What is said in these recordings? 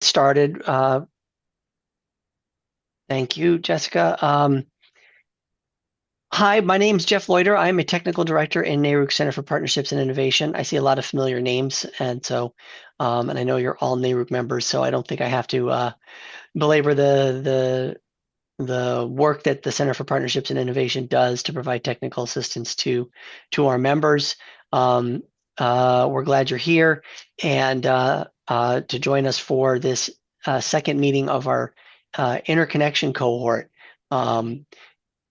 Started. Thank you, Jessica. Hi, my name is Jeff Loiter. I'm a technical director in NARUC Center for Partnerships and Innovation. I see a lot of familiar names, and I know you're all NARUC members, so I don't think I have to belabor the work that the Center for Partnerships and Innovation does to provide technical assistance to our members. Um, we're glad you're here and to join us for this second meeting of our interconnection cohort. Um,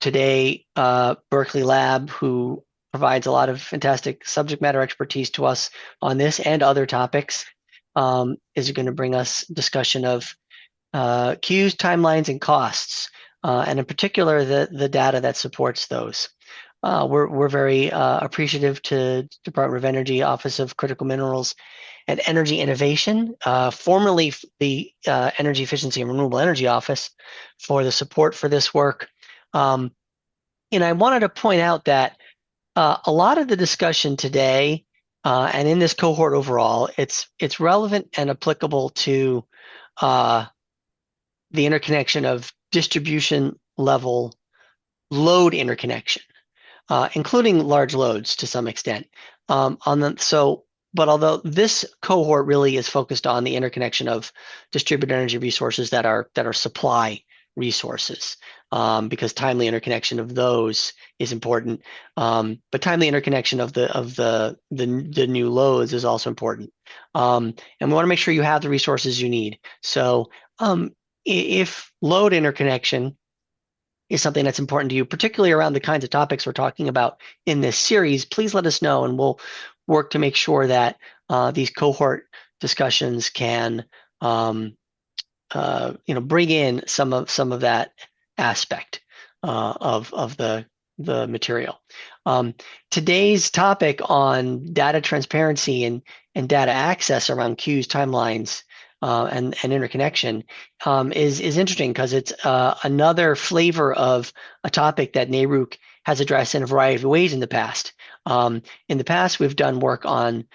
Today, Berkeley Lab, who provides a lot of fantastic subject matter expertise to us on this and other topics, is going to bring us discussion of queues, timelines, and costs, and in particular, the data that supports those. We're very appreciative to Department of Energy, Office of Critical Minerals and Energy Innovation, formerly the Energy Efficiency and Renewable Energy Office, for the support for this work. Um, and I wanted to point out that a lot of the discussion today and in this cohort overall, it's relevant and applicable to uh, the interconnection of distribution level load interconnection, including large loads to some extent. But although this cohort really is focused on the interconnection of distributed energy resources that are supply resources, because timely interconnection of those is important. But timely interconnection of the new loads is also important. And we want to make sure you have the resources you need. So if load interconnection is something that's important to you, particularly around the kinds of topics we're talking about in this series, please let us know, and we'll work to make sure that these cohort discussions can, bring in some of that aspect of the material. Today's topic on data transparency and data access around queues, timelines, and interconnection is interesting because it's another flavor of a topic that NARUC has addressed in a variety of ways in the past. In the past, we've done work on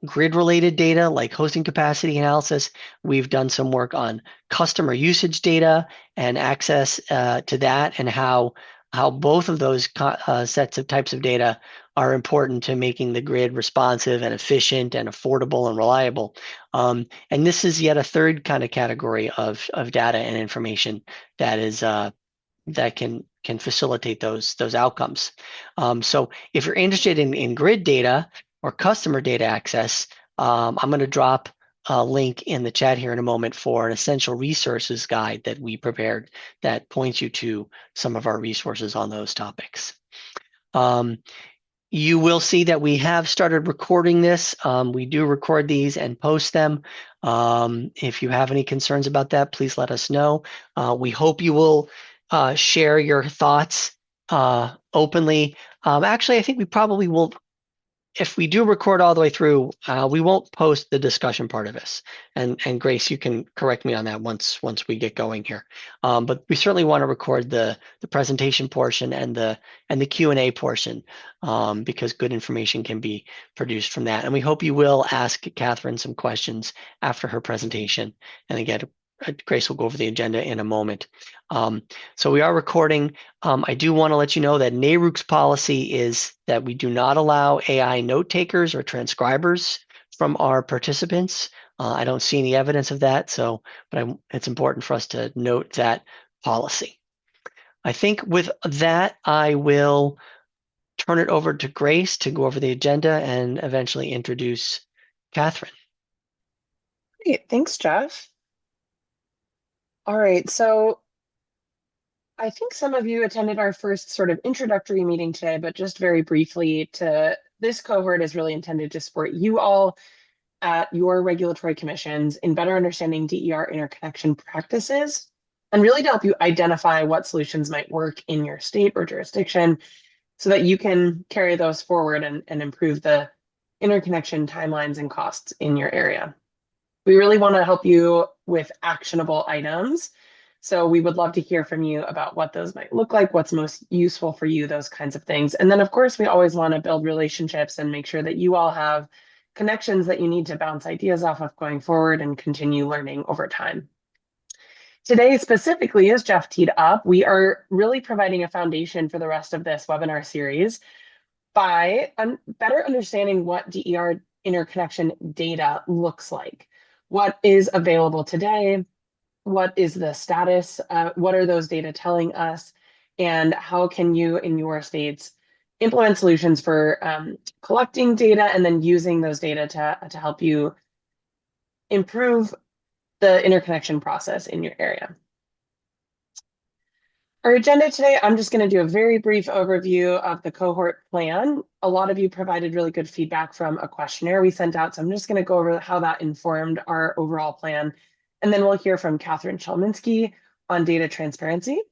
grid-related data like hosting capacity analysis. We've done some work on customer usage data and access to that, and how both of those sets of types of data are important to making the grid responsive and efficient and affordable and reliable. And this is yet a third kind of category of data and information that is that can facilitate those outcomes. So if you're interested in grid data or customer data access, I'm going to drop a link in the chat here in a moment for an essential resources guide that we prepared that points you to some of our resources on those topics. You will see that we have started recording this. We do record these and post them. If you have any concerns about that, please let us know. We hope you will share your thoughts openly. Actually, I think we probably will. If we do record all the way through, we won't post the discussion part of this. And Grace, you can correct me on that once we get going here. But we certainly want to record the presentation portion and the Q&A portion, because good information can be produced from that. And we hope you will ask Catherine some questions after her presentation. And again, Grace will go over the agenda in a moment. So we are recording. I do want to let you know that NARUC's policy is that we do not allow AI note takers or transcribers from our participants. I don't see any evidence of that, but it's important for us to note that policy. I think with that, I will turn it over to Grace to go over the agenda and eventually introduce Catherine. Great, thanks, Jeff. All right, so I think some of you attended our first sort of introductory meeting today, but just very briefly, this cohort is really intended to support you all at your regulatory commissions in better understanding DER interconnection practices, and really to help you identify what solutions might work in your state or jurisdiction so that you can carry those forward and improve the interconnection timelines and costs in your area. We really want to help you with actionable items. So we would love to hear from you about what those might look like, what's most useful for you, those kinds of things. And then, of course, we always want to build relationships and make sure that you all have connections that you need to bounce ideas off of going forward and continue learning over time. Today, specifically, as Jeff teed up, we are really providing a foundation for the rest of this webinar series by better understanding what DER interconnection data looks like. What is available today? What is the status? What are those data telling us? And how can you, in your states, implement solutions for collecting data and then using those data to help you improve the interconnection process in your area? Our agenda today, I'm just going to do a very brief overview of the cohort plan. A lot of you provided really good feedback from a questionnaire we sent out, so I'm just going to go over how that informed our overall plan. And then we'll hear from Catherine Chelminsky on data transparency.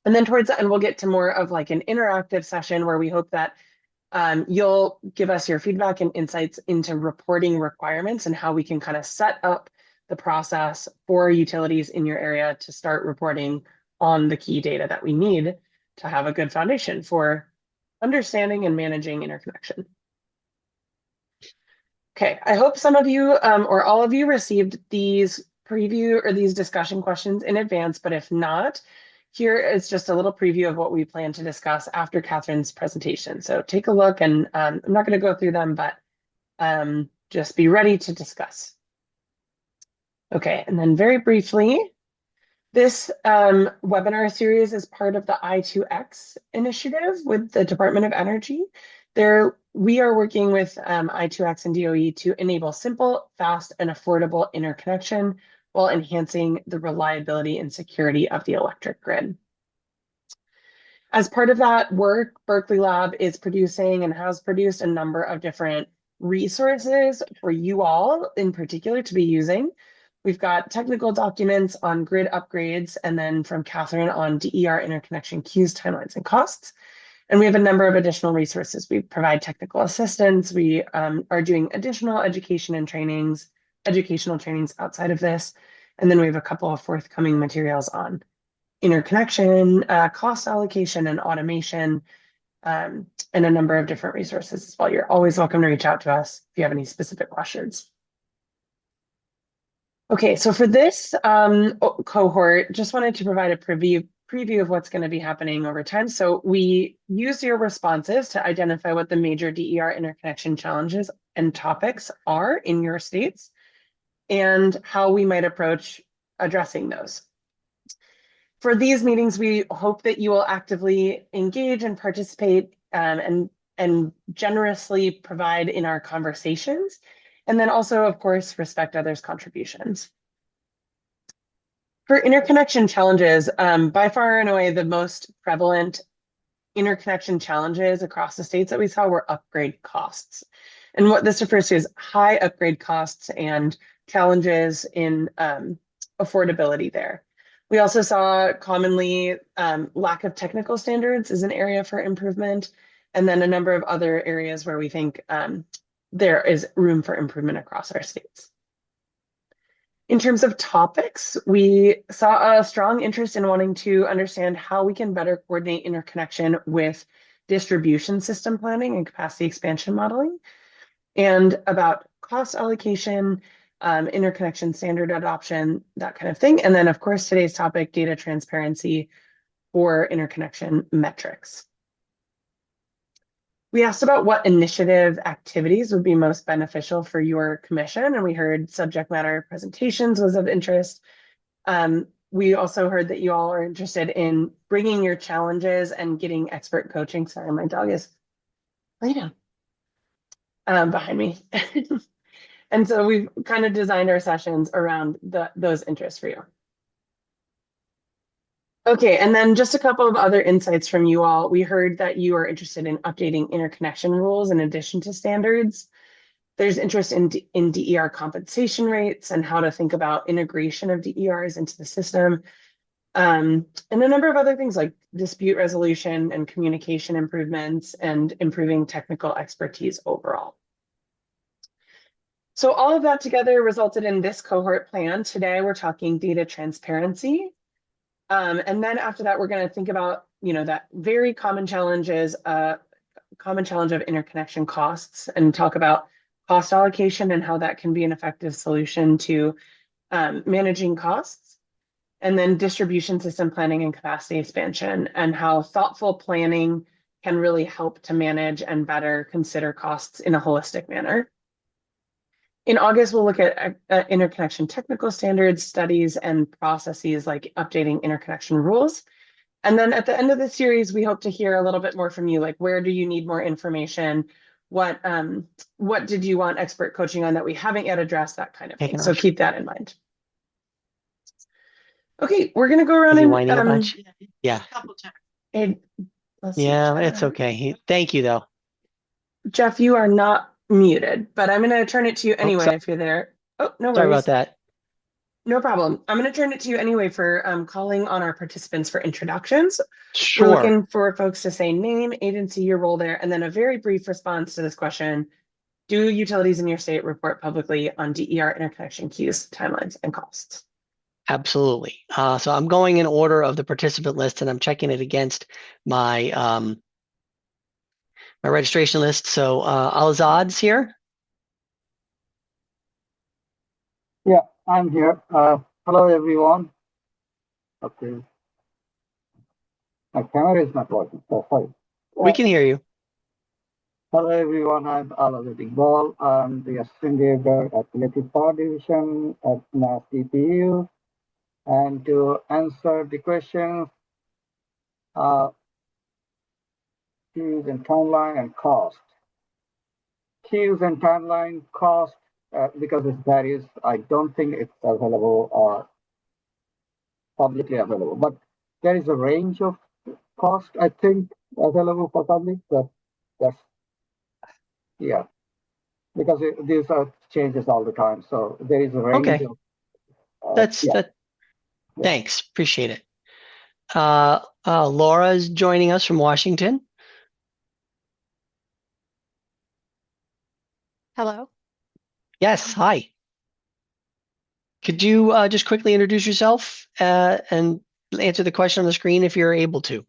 And then towards the end, we'll get to more of like an interactive session where we hope that you'll give us your feedback and insights into reporting requirements and how we can kind of set up the process for utilities in your area to start reporting on the key data that we need to have a good foundation for understanding and managing interconnection. Okay, I hope some of you or all of you received these preview or these discussion questions in advance, but if not, here is just a little preview of what we plan to discuss after Catherine's presentation. So take a look, and I'm not going to go through them, but just be ready to discuss. Okay, and then very briefly, this webinar series is part of the I2X initiative with the Department of Energy. We are working with I2X and DOE to enable simple, fast, and affordable interconnection while enhancing the reliability and security of the electric grid. As part of that work, Berkeley Lab is producing and has produced a number of different resources for you all in particular to be using. We've got technical documents on grid upgrades, and then from Catherine on DER interconnection queues, timelines, and costs. And we have a number of additional resources. We provide technical assistance. We are doing additional educational trainings outside of this. And then we have a couple of forthcoming materials on interconnection, cost allocation, and automation, and a number of different resources as well. You're always welcome to reach out to us if you have any specific questions. Okay, so for this cohort, just wanted to provide a preview of what's going to be happening over time. So we use your responses to identify what the major DER interconnection challenges and topics are in your states and how we might approach addressing those. For these meetings, we hope that you will actively engage and participate and generously provide in our conversations. And then also, of course, respect others' contributions. For interconnection challenges, by far and away, the most prevalent interconnection challenges across the states that we saw were upgrade costs. And what this refers to is high upgrade costs and challenges in affordability there. We also saw commonly lack of technical standards is an area for improvement, and then a number of other areas where we think there is room for improvement across our states. In terms of topics, we saw a strong interest in wanting to understand how we can better coordinate interconnection with distribution system planning and capacity expansion modeling, and about cost allocation, interconnection standard adoption, that kind of thing. And then, of course, today's topic, data transparency for interconnection metrics. We asked about what initiative activities would be most beneficial for your commission, and we heard subject matter presentations was of interest. We also heard that you all are interested in bringing your challenges and getting expert coaching. Sorry, my dog is lay down behind me. And so we've kind of designed our sessions around those interests for you. Okay, and then just a couple of other insights from you all. We heard that you are interested in updating interconnection rules in addition to standards. There's interest in DER compensation rates and how to think about integration of DERs into the system. And a number of other things like dispute resolution and communication improvements and improving technical expertise overall. So all of that together resulted in this cohort plan. Today, we're talking data transparency. And then after that, we're going to think about, that very common challenge of interconnection costs and talk about cost allocation and how that can be an effective solution to managing costs, and then distribution system planning and capacity expansion, and how thoughtful planning can really help to manage and better consider costs in a holistic manner. In August, we'll look at interconnection technical standards, studies, and processes like updating interconnection rules. And then at the end of the series, we hope to hear a little bit more from you, like where do you need more information? What did you want expert coaching on that we haven't yet addressed, that kind of thing. Taking So our, keep that in mind. Okay, we're gonna go around is he and whining a bunch? Yeah. and let's see, Yeah, it's okay. Thank you though. Jeff, you are not muted, but I'm gonna turn it to you Oh, anyway if you're there. Oh, no sorry about worries. that. No problem. I'm going to turn it to you anyway for calling on our participants for introductions. We're Sure. looking for folks to say name, agency, your role there, and then a very brief response to this question. Do utilities in your state report publicly on DER interconnection queues, timelines, and costs? Absolutely. So I'm going in order of the participant list and I'm checking it against my my registration list. So Al-Azad's here. Yeah, I'm here. Hello, everyone. Okay, my camera is not working. So sorry. We can hear you. Hello, everyone. I'm Aladdin Iqbal. I'm the assistant director at Electric Power Division at Mass DPU. And to answer the question, uh, queues and timeline and cost. Queues and timeline cost, because it varies, I don't think it's available or publicly available, but there is a range of cost, I think, available for public, but that's, yeah, because these are changes all the time. So there is a range Okay. of, That's yeah, that. yeah. Thanks. Appreciate it. Laura is joining us from Washington. Hello. Yes. Hi. Could you just quickly introduce yourself and answer the question on the screen if you're able to?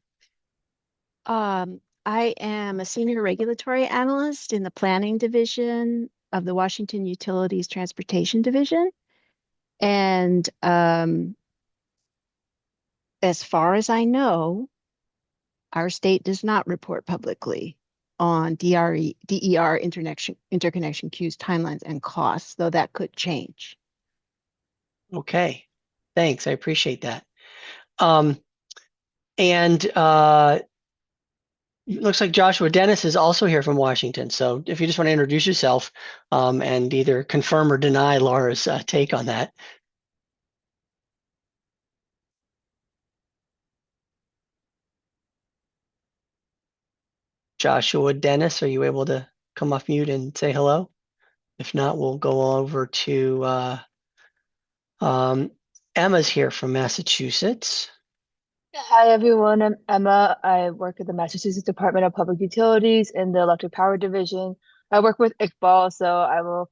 I am a senior regulatory analyst in the planning division of the Washington Utilities Transportation Division. And as far as I know, our state does not report publicly on DER interconnection queues, timelines, and costs, though that could change. Okay. Thanks. I appreciate that. Um, and it looks like Joshua Dennis is also here from Washington. So if you just want to introduce yourself and either confirm or deny Laura's take on that. Joshua Dennis, are you able to come off mute and say hello? If not, we'll go over to um, Emma's here from Massachusetts. Hi everyone, I'm Emma. I work at the Massachusetts Department of Public Utilities in the Electric Power Division. I work with Iqbal, so I will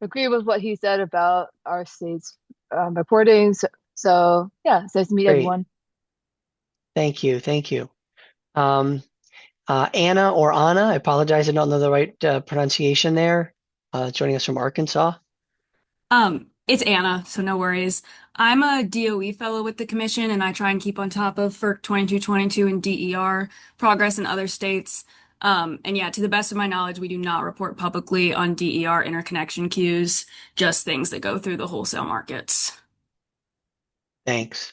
agree with what he said about our state's reporting. Yeah, it's nice to meet Great. everyone. Thank you. Thank you. Um, Anna or Anna, I apologize, I don't know the right pronunciation there. Joining us from Arkansas. It's Anna, so no worries. I'm a DOE fellow with the commission, and I try and keep on top of FERC 2222 and DER progress in other states. And yeah, to the best of my knowledge, we do not report publicly on DER interconnection queues, just things that go through the wholesale markets. Thanks.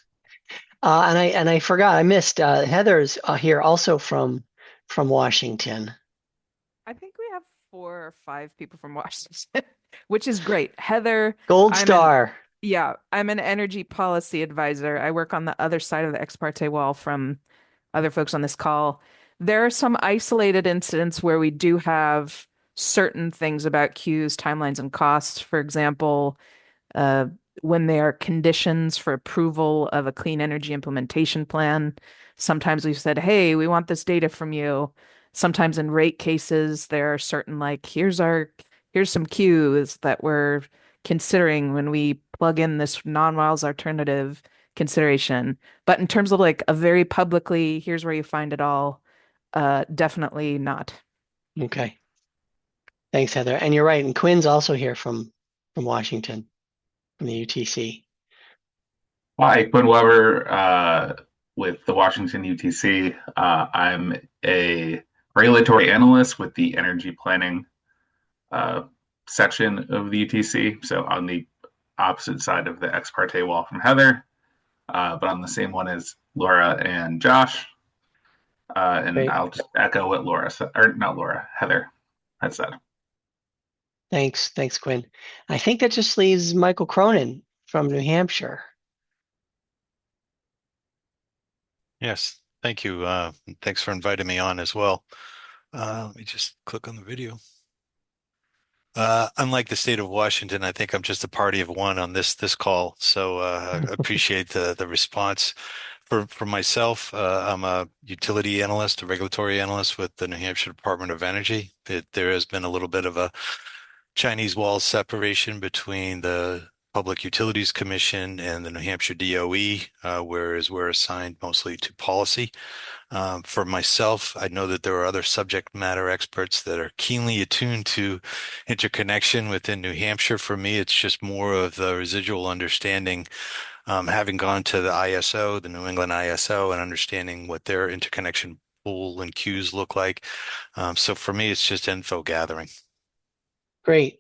And I forgot, I missed Heather's here also from Washington. I think we have 4 or 5 people from Washington, which is great. Heather, Gold I'm an Star. yeah, I'm an energy policy advisor. I work on the other side of the ex parte wall from other folks on this call. There are some isolated incidents where we do have certain things about queues, timelines, and costs. For example, uh, when there are conditions for approval of a clean energy implementation plan. Sometimes we've said, hey, we want this data from you. Sometimes in rate cases, there are certain like, here's some cues that we're considering when we plug in this non-Miles alternative consideration. But in terms of like a very publicly, here's where you find it all, definitely not. Okay. Thanks, Heather. And you're right. And Quinn's also here from Washington, from the UTC. Hi, Quinn Weber with the Washington UTC. I'm a regulatory analyst with the energy planning section of the UTC. So on the opposite side of the ex parte wall from Heather, but on the same one as Laura and Josh. And Great. I'll just echo what Laura said, or not Laura, Heather had said. Thanks, Quinn. I think that just leaves Michael Cronin from New Hampshire. Yes, thank you. Thanks for inviting me on as well. Let me just click on the video. Unlike the state of Washington, I think I'm just a party of one on this call. So I appreciate the response. For myself, I'm a utility analyst, a regulatory analyst with the New Hampshire Department of Energy. There has been a little bit of a Chinese wall separation between the Public Utilities Commission and the New Hampshire DOE, whereas we're assigned mostly to policy. For myself, I know that there are other subject matter experts that are keenly attuned to interconnection within New Hampshire. For me, it's just more of the residual understanding, having gone to the ISO, the New England ISO, and understanding what their interconnection pool and queues look like. So for me, it's just info gathering. Great.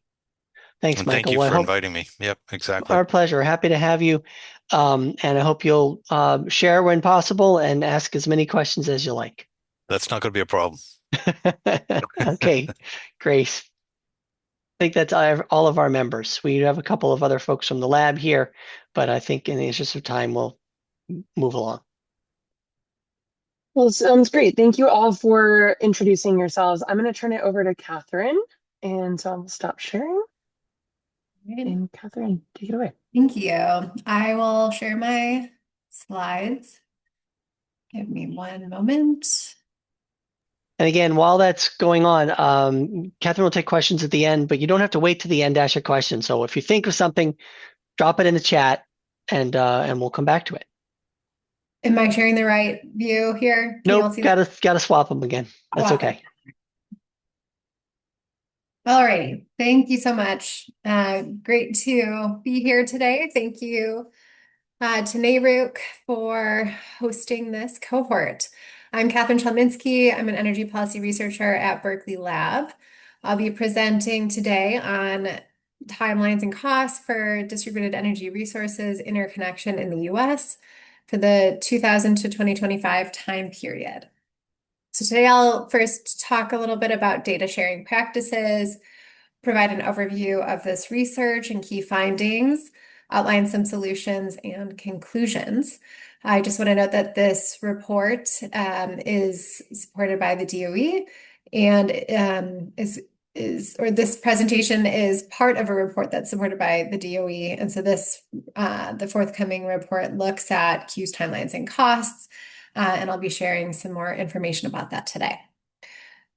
Thanks, And thank Michael. you Well, I for hope inviting me. Yep, exactly. our pleasure. Happy to have you. And I hope you'll share when possible and ask as many questions as you like. That's not going to be a problem. Okay, great. I think that's all of our members. We have a couple of other folks from the lab here, but I think in the interest of time, we'll move along. Well, sounds great. Thank you all for introducing yourselves. I'm going to turn it over to Catherine. And so I'll stop sharing. And Catherine, take it away. Thank you. I will share my slides. Give me one moment. And again, while that's going on, Catherine will take questions at the end, but you don't have to wait to the end to ask a question. So if you think of something, drop it in the chat and we'll come back to it. Am I sharing the right view here? Can you all Nope, see that? gotta swap them again. That's Swap it. okay. All right. Thank you so much. Great to be here today. Thank you to NARUC for hosting this cohort. I'm Catherine Chelminsky. I'm an energy policy researcher at Berkeley Lab. I'll be presenting today on timelines and costs for distributed energy resources interconnection in the US for the 2000 to 2025 time period. So today I'll first talk a little bit about data sharing practices, provide an overview of this research and key findings, outline some solutions and conclusions. I just want to note that this report is supported by the DOE and this presentation is part of a report that's supported by the DOE. And so the forthcoming report looks at queues, timelines, and costs, and I'll be sharing some more information about that today.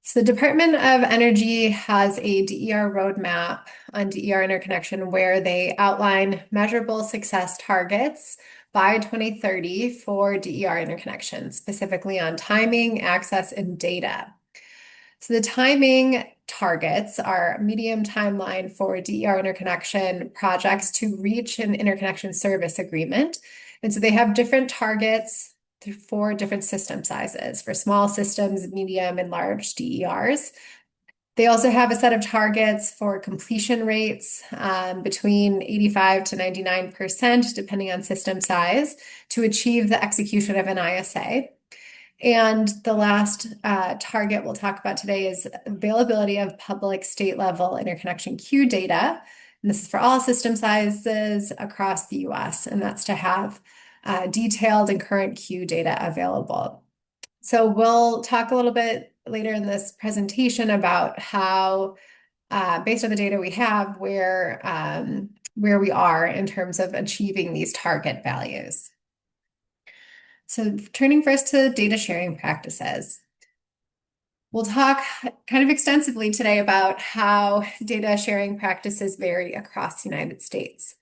So the Department of Energy has a DER roadmap on DER interconnection where they outline measurable success targets by 2030 for DER interconnection, specifically on timing, access, and data. So the timing targets are medium timeline for DER interconnection projects to reach an interconnection service agreement. And so they have different targets for different system sizes, for small systems, medium, and large DERs. They also have a set of targets for completion rates between 85 to 99%, depending on system size, to achieve the execution of an ISA. And the last target we'll talk about today is availability of public state level interconnection queue data. And this is for all system sizes across the US, and that's to have detailed and current queue data available. So we'll talk a little bit later in this presentation about how, based on the data we have, where we are in terms of achieving these target values. So turning first to data sharing practices. We'll talk kind of extensively today about how data sharing practices vary across the United States.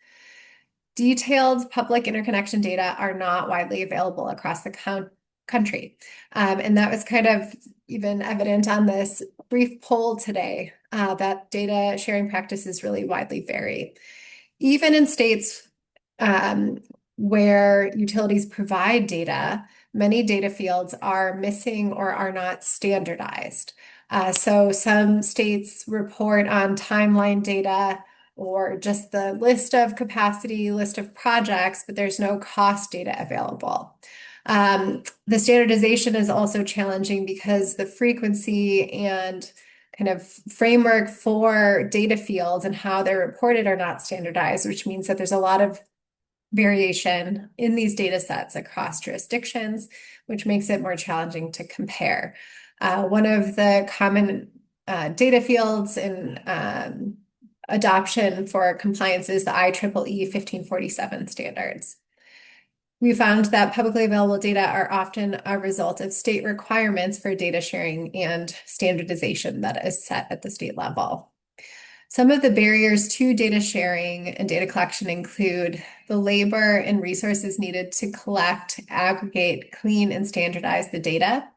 Detailed public interconnection data are not widely available across the country. And that was kind of even evident on this brief poll today that data sharing practices really widely vary. Even in states where utilities provide data, many data fields are missing or are not standardized. So some states report on timeline data or just the list of capacity, list of projects, but there's no cost data available. The standardization is also challenging because the frequency and kind of framework for data fields and how they're reported are not standardized, which means that there's a lot of variation in these data sets across jurisdictions, which makes it more challenging to compare. One of the common data fields in adoption for compliance is the IEEE 1547 standards. We found that publicly available data are often a result of state requirements for data sharing and standardization that is set at the state level. Some of the barriers to data sharing and data collection include the labor and resources needed to collect, aggregate, clean, and standardize the data,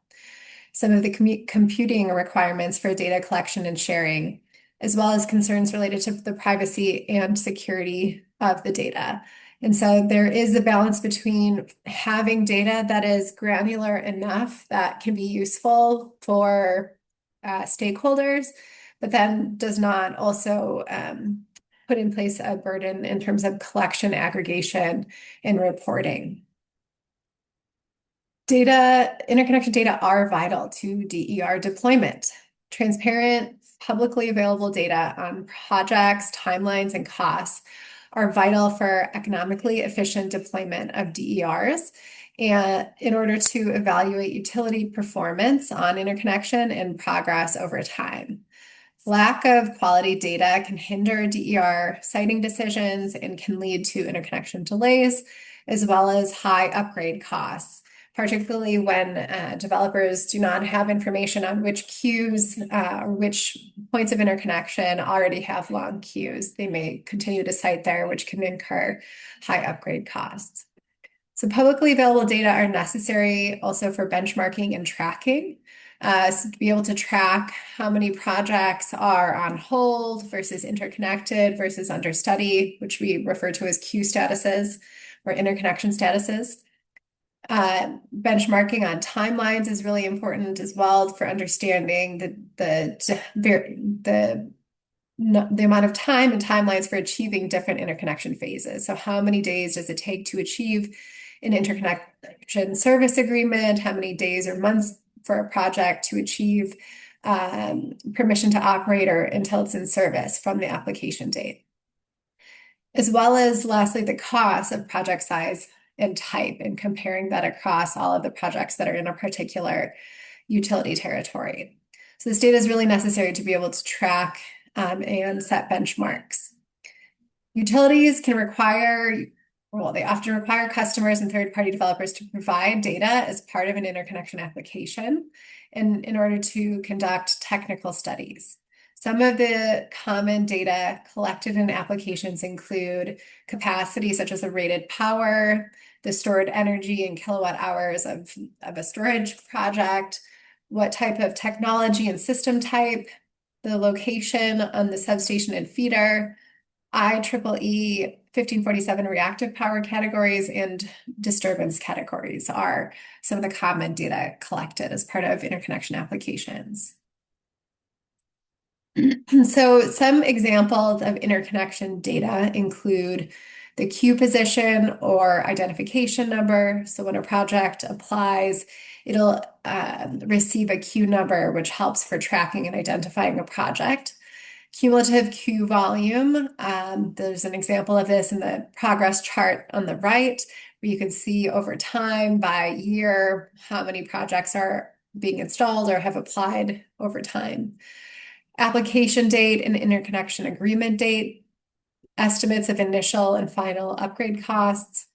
some of the computing requirements for data collection and sharing, as well as concerns related to the privacy and security of the data. And so there is a balance between having data that is granular enough that can be useful for stakeholders, but then does not also put in place a burden in terms of collection, aggregation, and reporting. Interconnection data are vital to DER deployment. Transparent, publicly available data on projects, timelines, and costs are vital for economically efficient deployment of DERs and in order to evaluate utility performance on interconnection and progress over time. Lack of quality data can hinder DER siting decisions and can lead to interconnection delays, as well as high upgrade costs, particularly when developers do not have information on which queues or which points of interconnection already have long queues. They may continue to site there, which can incur high upgrade costs. So publicly available data are necessary also for benchmarking and tracking. So to be able to track how many projects are on hold versus interconnected versus under study, which we refer to as queue statuses or interconnection statuses. Benchmarking on timelines is really important as well for understanding the amount of time and timelines for achieving different interconnection phases. So how many days does it take to achieve an interconnection service agreement? How many days or months for a project to achieve permission to operate or until it's in service from the application date? As well as lastly, the cost of project size and type and comparing that across all of the projects that are in a particular utility territory. So this data is really necessary to be able to track and set benchmarks. Utilities can they often require customers and third-party developers to provide data as part of an interconnection application in order to conduct technical studies. Some of the common data collected in applications include capacity, such as the rated power, the stored energy in kilowatt hours of a storage project, what type of technology and system type, the location on the substation and feeder, IEEE 1547 reactive power categories, and disturbance categories are some of the common data collected as part of interconnection applications. So some examples of interconnection data include the queue position or identification number. So when a project applies, it'll receive a queue number, which helps for tracking and identifying a project. Cumulative queue volume. There's an example of this in the progress chart on the right, where you can see over time by year how many projects are being installed or have applied over time. Application date and interconnection agreement date, estimates of initial and final upgrade costs,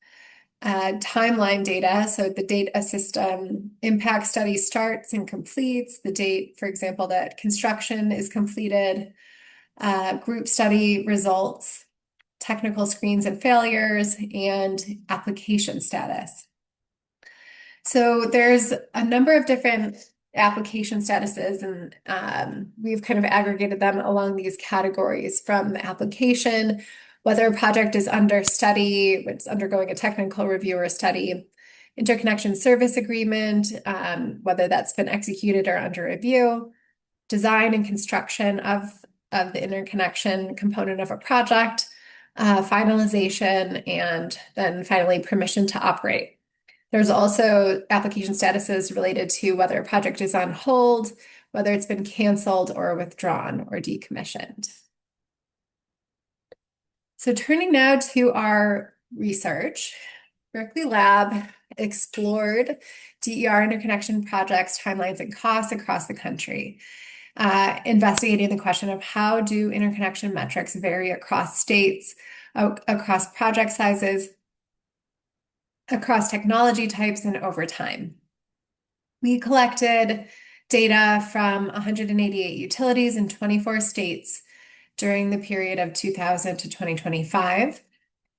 timeline data, so the date a system impact study starts and completes, the date, for example, that construction is completed, group study results, technical screens and failures, and application status. So there's a number of different application statuses, and we've kind of aggregated them along these categories from the application, whether a project is under study, it's undergoing a technical review or study, interconnection service agreement, whether that's been executed or under review, design and construction of the interconnection component of a project, finalization, and then finally permission to operate. There's also application statuses related to whether a project is on hold, whether it's been canceled or withdrawn or decommissioned. So turning now to our research, Berkeley Lab explored DER interconnection projects, timelines, and costs across the country, investigating the question of how do interconnection metrics vary across states, across project sizes, across technology types, and over time. We collected data from 188 utilities in 24 states during the period of 2000 to 2025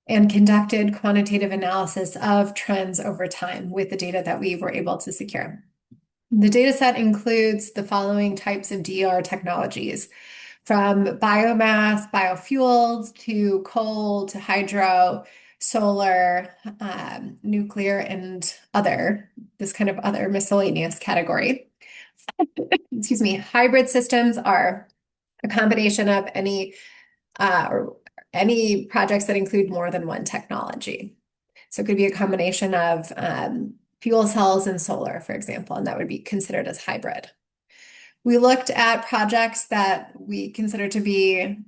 and conducted quantitative analysis of trends over time with the data that we were able to secure. The data set includes the following types of DER technologies, from biomass, biofuels, to coal, to hydro, solar, nuclear, and this kind of other miscellaneous category. Excuse me. Hybrid systems are a combination of any projects that include more than one technology. So it could be a combination of fuel cells and solar, for example, and that would be considered as hybrid. We looked at projects that we consider to be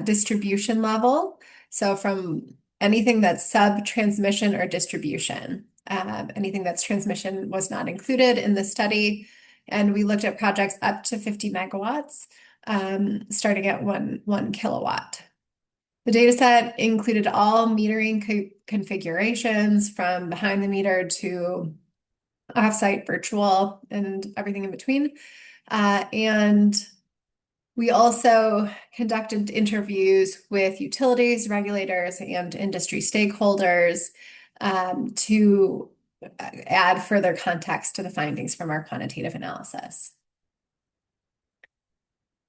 distribution level. So from anything that's sub-transmission or distribution. Anything that's transmission was not included in the study. And we looked at projects up to 50 megawatts, starting at one kilowatt. The data set included all metering configurations from behind the meter to offsite, virtual, and everything in between. And we also conducted interviews with utilities, regulators, and industry stakeholders to add further context to the findings from our quantitative analysis.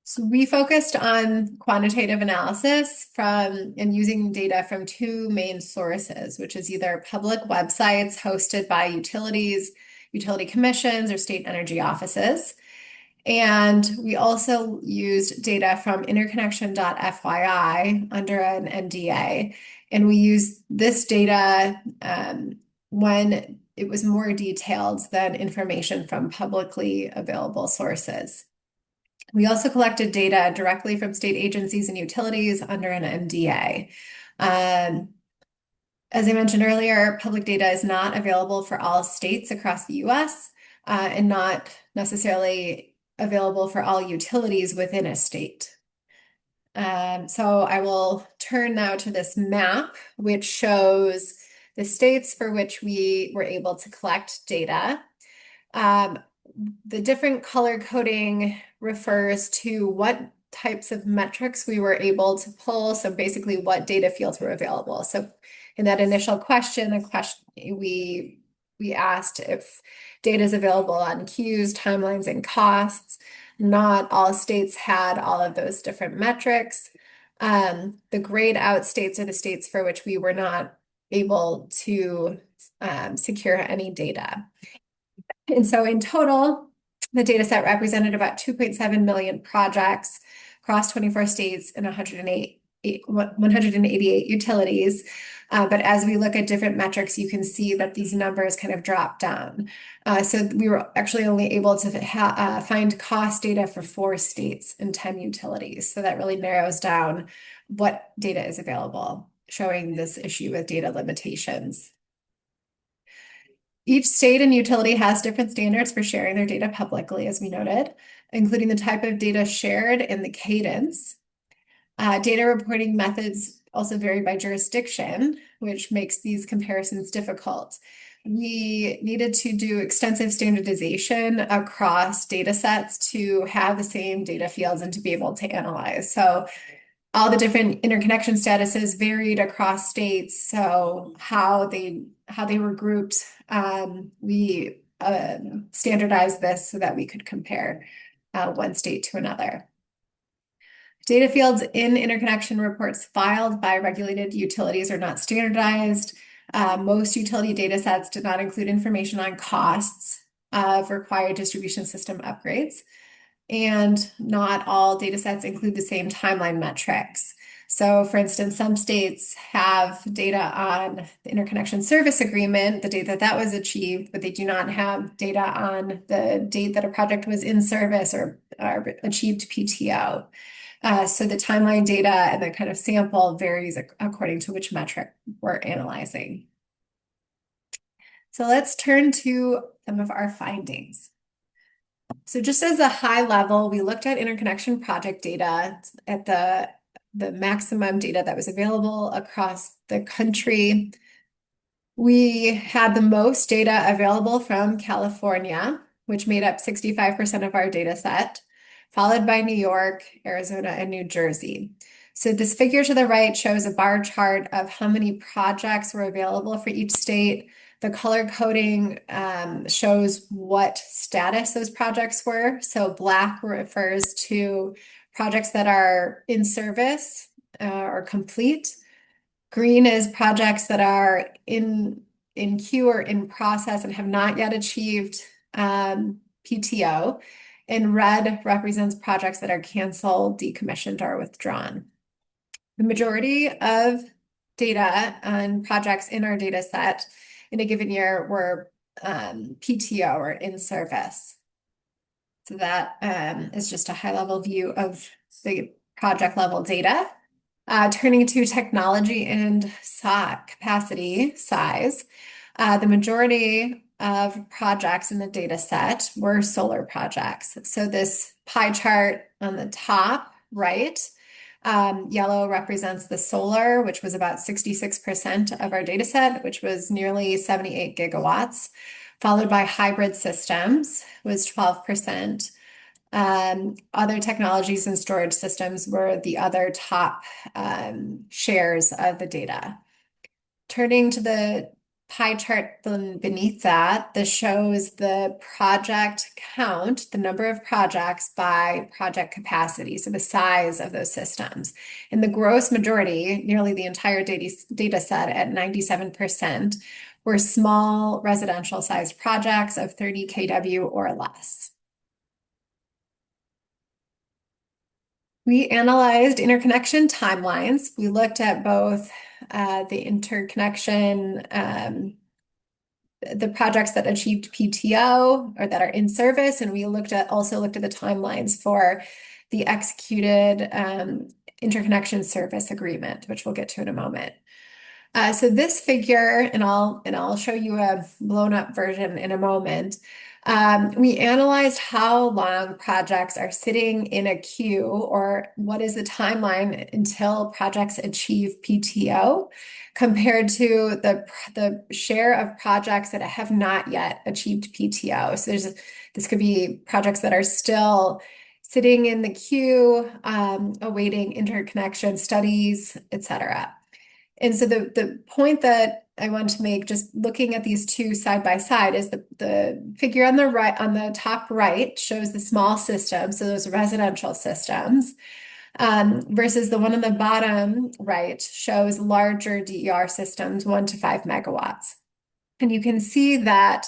So we focused on quantitative analysis and using data from two main sources, which is either public websites hosted by utilities, utility commissions, or state energy offices. And we also used data from interconnection.fyi under an NDA. And we used this data when it was more detailed than information from publicly available sources. We also collected data directly from state agencies and utilities under an NDA. As I mentioned earlier, public data is not available for all states across the US and not necessarily available for all utilities within a state. So I will turn now to this map, which shows the states for which we were able to collect data. The different color coding refers to what types of metrics we were able to pull. So basically what data fields were available. So in that initial question, we asked if data is available on queues, timelines, and costs. Not all states had all of those different metrics. The grayed out states are the states for which we were not able to secure any data. And so in total, the data set represented about 2.7 million projects across 24 states and 188 utilities. But as we look at different metrics, you can see that these numbers kind of drop down. So we were actually only able to find cost data for 4 states and 10 utilities. So that really narrows down what data is available, showing this issue with data limitations. Each state and utility has different standards for sharing their data publicly, as we noted, including the type of data shared and the cadence. Data reporting methods also vary by jurisdiction, which makes these comparisons difficult. We needed to do extensive standardization across data sets to have the same data fields and to be able to analyze. So all the different interconnection statuses varied across states. So how they were grouped, we standardize this so that we could compare one state to another. Data fields in interconnection reports filed by regulated utilities are not standardized. Most utility data sets did not include information on costs of required distribution system upgrades. And not all data sets include the same timeline metrics. So, for instance, some states have data on the interconnection service agreement, the date that that was achieved, but they do not have data on the date that a project was in service or achieved PTO. So the timeline data and the kind of sample varies according to which metric we're analyzing. So let's turn to some of our findings. So just as a high level, we looked at interconnection project data at the maximum data that was available across the country. We had the most data available from California, which made up 65% of our data set, followed by New York, Arizona, and New Jersey. So this figure to the right shows a bar chart of how many projects were available for each state. The color coding shows what status those projects were. So black refers to projects that are in service or complete. Green is projects that are in queue or in process and have not yet achieved PTO. And red represents projects that are canceled, decommissioned, or withdrawn. The majority of data on projects in our data set in a given year were PTO or in service. So that is just a high-level view of the project level data. Turning to technology and capacity size, the majority of projects in the data set were solar projects. So this pie chart on the top right, yellow represents the solar, which was about 66% of our data set, which was nearly 78 gigawatts, followed by hybrid systems, was 12%. Other technologies and storage systems were the other top shares of the data. Turning to the pie chart beneath that, this shows the project count, the number of projects by project capacity, so the size of those systems. In the gross majority, nearly the entire data set at 97%, were small residential sized projects of 30 kW or less. We analyzed interconnection timelines. We looked at both the interconnection, the projects that achieved PTO or that are in service, and we also looked at the timelines for the executed interconnection service agreement, which we'll get to in a moment. So this figure, and I'll show you a blown up version in a moment. We analyzed how long projects are sitting in a queue, or what is the timeline until projects achieve PTO, compared to the share of projects that have not yet achieved PTO. So this could be projects that are still sitting in the queue, awaiting interconnection studies, etc. And so the point that I want to make, just looking at these two side by side, is the figure on the right, on the top right, shows the small systems, so those residential systems, versus the one on the bottom right shows larger DER systems, 1 to 5 megawatts. And you can see that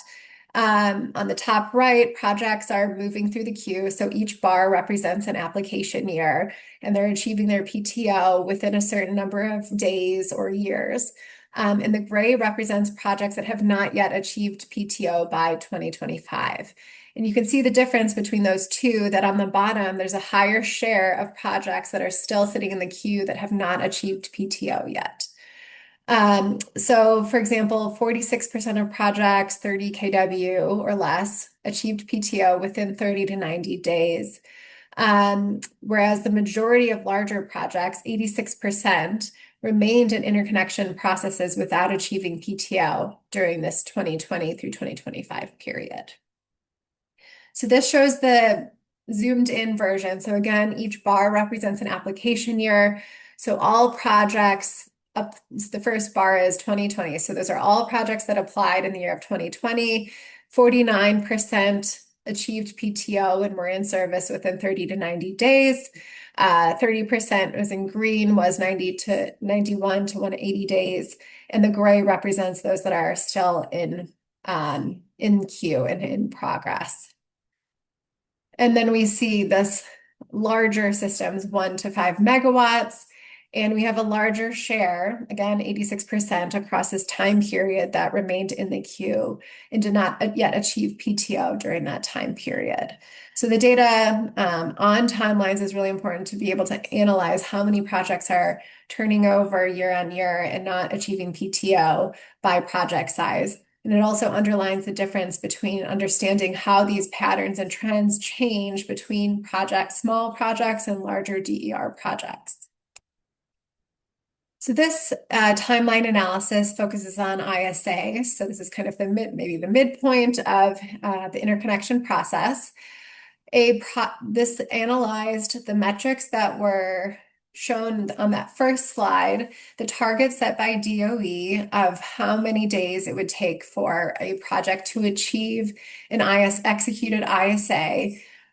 on the top right, projects are moving through the queue. So each bar represents an application year, and they're achieving their PTO within a certain number of days or years. And the gray represents projects that have not yet achieved PTO by 2025. And you can see the difference between those two, that on the bottom, there's a higher share of projects that are still sitting in the queue that have not achieved PTO yet. So for example, 46% of projects, 30 kW or less, achieved PTO within 30 to 90 days. Whereas the majority of larger projects, 86%, remained in interconnection processes without achieving PTO during this 2020 through 2025 period. So this shows the zoomed in version. So again, each bar represents an application year. So all projects, the first bar is 2020. So those are all projects that applied in the year of 2020. 49% achieved PTO and were in service within 30 to 90 days. 30% was in green, was 90 to 91 to 180 days. And the gray represents those that are still in queue and in progress. And then we see this larger systems, 1 to 5 megawatts, and we have a larger share, again, 86% across this time period that remained in the queue and did not yet achieve PTO during that time period. So the data on timelines is really important to be able to analyze how many projects are turning over year on year and not achieving PTO by project size. And it also underlines the difference between understanding how these patterns and trends change between small projects and larger DER projects. So this timeline analysis focuses on ISA. So this is kind of maybe the midpoint of the interconnection process. This analyzed the metrics that were shown on that first slide, the targets set by DOE of how many days it would take for a project to achieve an executed ISA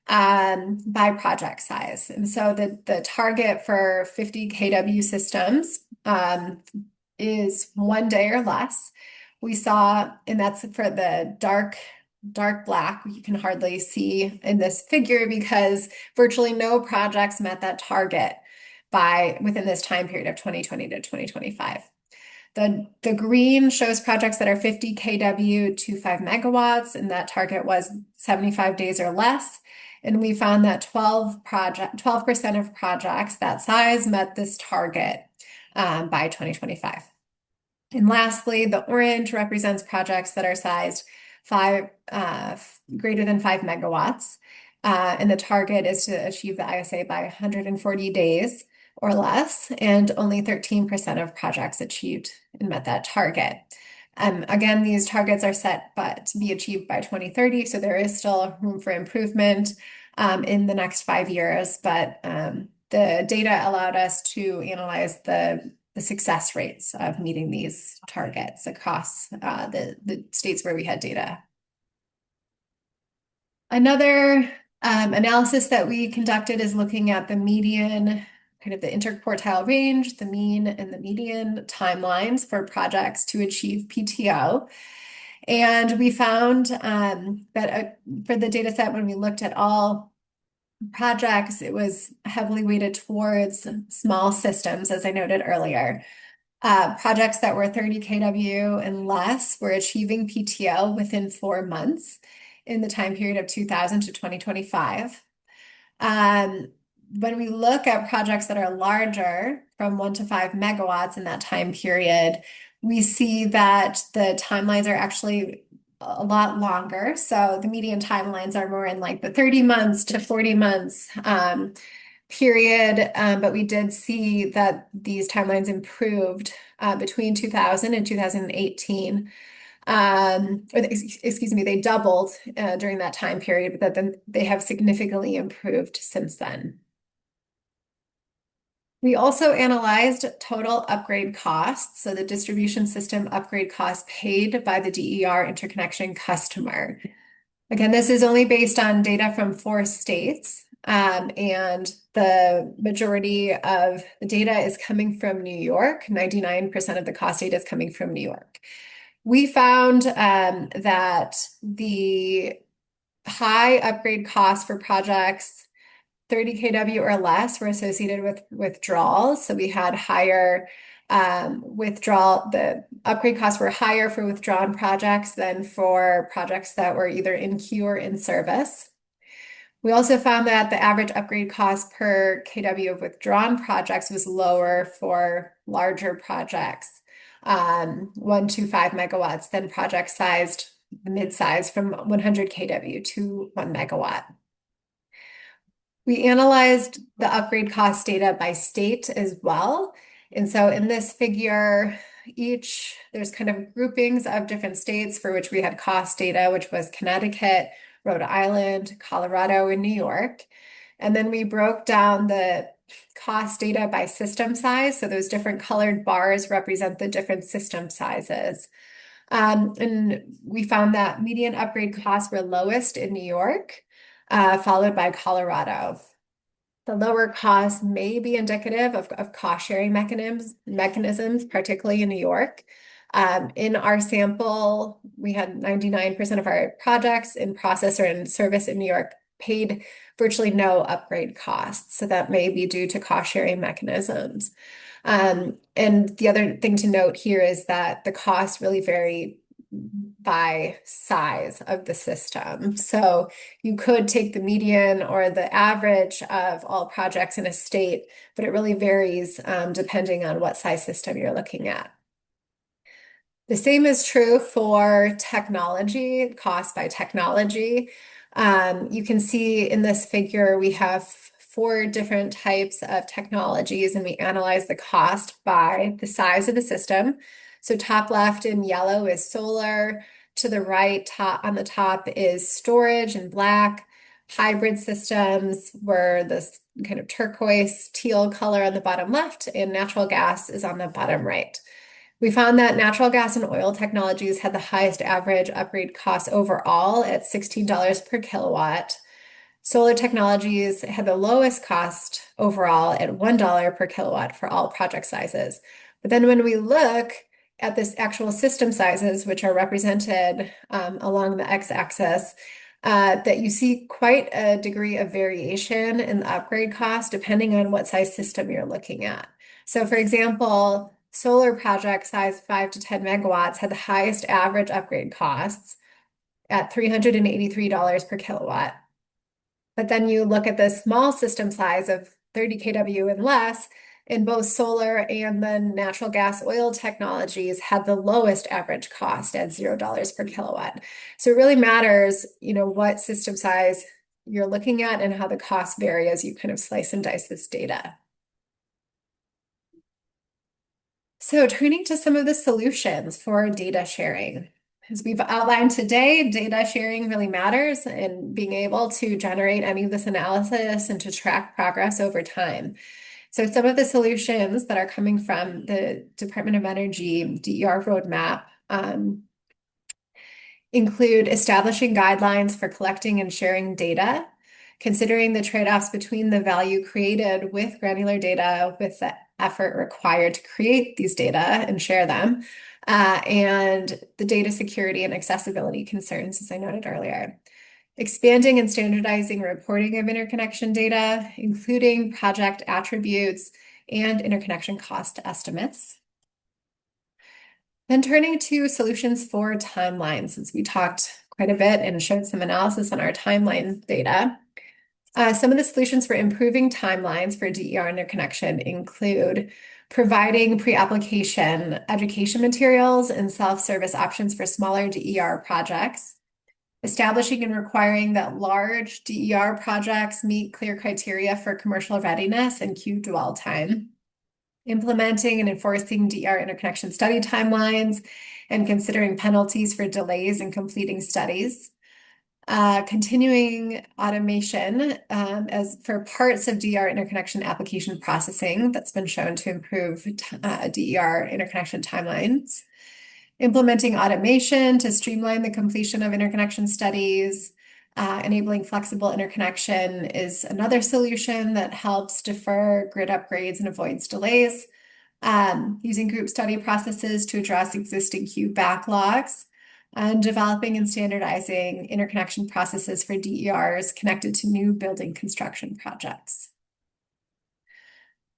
by project size. And so the target for 50 kW systems is 1 day or less. We saw, and that's for the dark black, you can hardly see in this figure because virtually no projects met that target within this time period of 2020 to 2025. The green shows projects that are 50 kW to 5 megawatts, and that target was 75 days or less. And we found that 12% of projects that size met this target by 2025. And lastly, the orange represents projects that are sized greater than 5 megawatts. And the target is to achieve the ISA by 140 days or less, and only 13% of projects achieved and met that target. Again, these targets are set to be achieved by 2030, so there is still room for improvement in the next 5 years, but the data allowed us to analyze the success rates of meeting these targets across the states where we had data. Another analysis that we conducted is looking at the median, kind of the interquartile range, the mean and the median timelines for projects to achieve PTO. And we found that for the data set, when we looked at all projects, it was heavily weighted towards small systems, as I noted earlier. Projects that were 30 kW and less were achieving PTO within 4 months in the time period of 2000 to 2025. When we look at projects that are larger, from 1 to 5 megawatts in that time period, we see that the timelines are actually a lot longer. So the median timelines are more in like the 30 months to 40 months period. But we did see that these timelines improved between 2000 and 2018. Excuse me, they doubled during that time period, but then they have significantly improved since then. We also analyzed total upgrade costs, so the distribution system upgrade costs paid by the DER interconnection customer. Again, this is only based on data from 4 states, and the majority of the data is coming from New York. 99% of the cost data is coming from New York. We found that the high upgrade costs for projects 30 kW or less were associated with withdrawals. So we had higher the upgrade costs were higher for withdrawn projects than for projects that were either in queue or in service. We also found that the average upgrade cost per kW of withdrawn projects was lower for larger projects, 1 to 5 megawatts, than projects sized mid-size from 100 kW to 1 megawatt. We analyzed the upgrade cost data by state as well. And so in this figure, there's kind of groupings of different states for which we had cost data, which was Connecticut, Rhode Island, Colorado, and New York. And then we broke down the cost data by system size. So those different colored bars represent the different system sizes. And we found that median upgrade costs were lowest in New York, followed by Colorado. The lower cost may be indicative of cost sharing mechanisms, particularly in New York. In our sample, we had 99% of our projects in process or in service in New York paid virtually no upgrade costs. So that may be due to cost sharing mechanisms. And the other thing to note here is that the costs really vary by size of the system. So you could take the median or the average of all projects in a state, but it really varies depending on what size system you're looking at. The same is true for technology, cost by technology. You can see in this figure, we have 4 different types of technologies, and we analyze the cost by the size of the system. So top left in yellow is solar. To the right, on the top is storage in black. Hybrid systems were this kind of turquoise teal color on the bottom left, and natural gas is on the bottom right. We found that natural gas and oil technologies had the highest average upgrade costs overall at $16 per kilowatt. Solar technologies had the lowest cost overall at $1 per kilowatt for all project sizes. But then when we look at this actual system sizes, which are represented along the x-axis, that you see quite a degree of variation in the upgrade cost depending on what size system you're looking at. So for example, solar project size 5 to 10 megawatts had the highest average upgrade costs at $383 per kilowatt. But then you look at the small system size of 30 kW and less, and both solar and the natural gas oil technologies had the lowest average cost at $0 per kilowatt. So it really matters, what system size you're looking at and how the costs vary as you kind of slice and dice this data. So turning to some of the solutions for data sharing. As we've outlined today, data sharing really matters and being able to generate any of this analysis and to track progress over time. So some of the solutions that are coming from the Department of Energy DER roadmap include establishing guidelines for collecting and sharing data, considering the trade-offs between the value created with granular data, with the effort required to create these data and share them, and the data security and accessibility concerns, as I noted earlier. Expanding and standardizing reporting of interconnection data, including project attributes and interconnection cost estimates. Then turning to solutions for timelines, since we talked quite a bit and showed some analysis on our timeline data. Some of the solutions for improving timelines for DER interconnection include providing pre-application education materials and self-service options for smaller DER projects, establishing and requiring that large DER projects meet clear criteria for commercial readiness and queue dwell time, implementing and enforcing DER interconnection study timelines, and considering penalties for delays in completing studies. Continuing automation as for parts of DER interconnection application processing that's been shown to improve DER interconnection timelines. Implementing automation to streamline the completion of interconnection studies. Enabling flexible interconnection is another solution that helps defer grid upgrades and avoids delays. Using group study processes to address existing queue backlogs, and developing and standardizing interconnection processes for DERs connected to new building construction projects.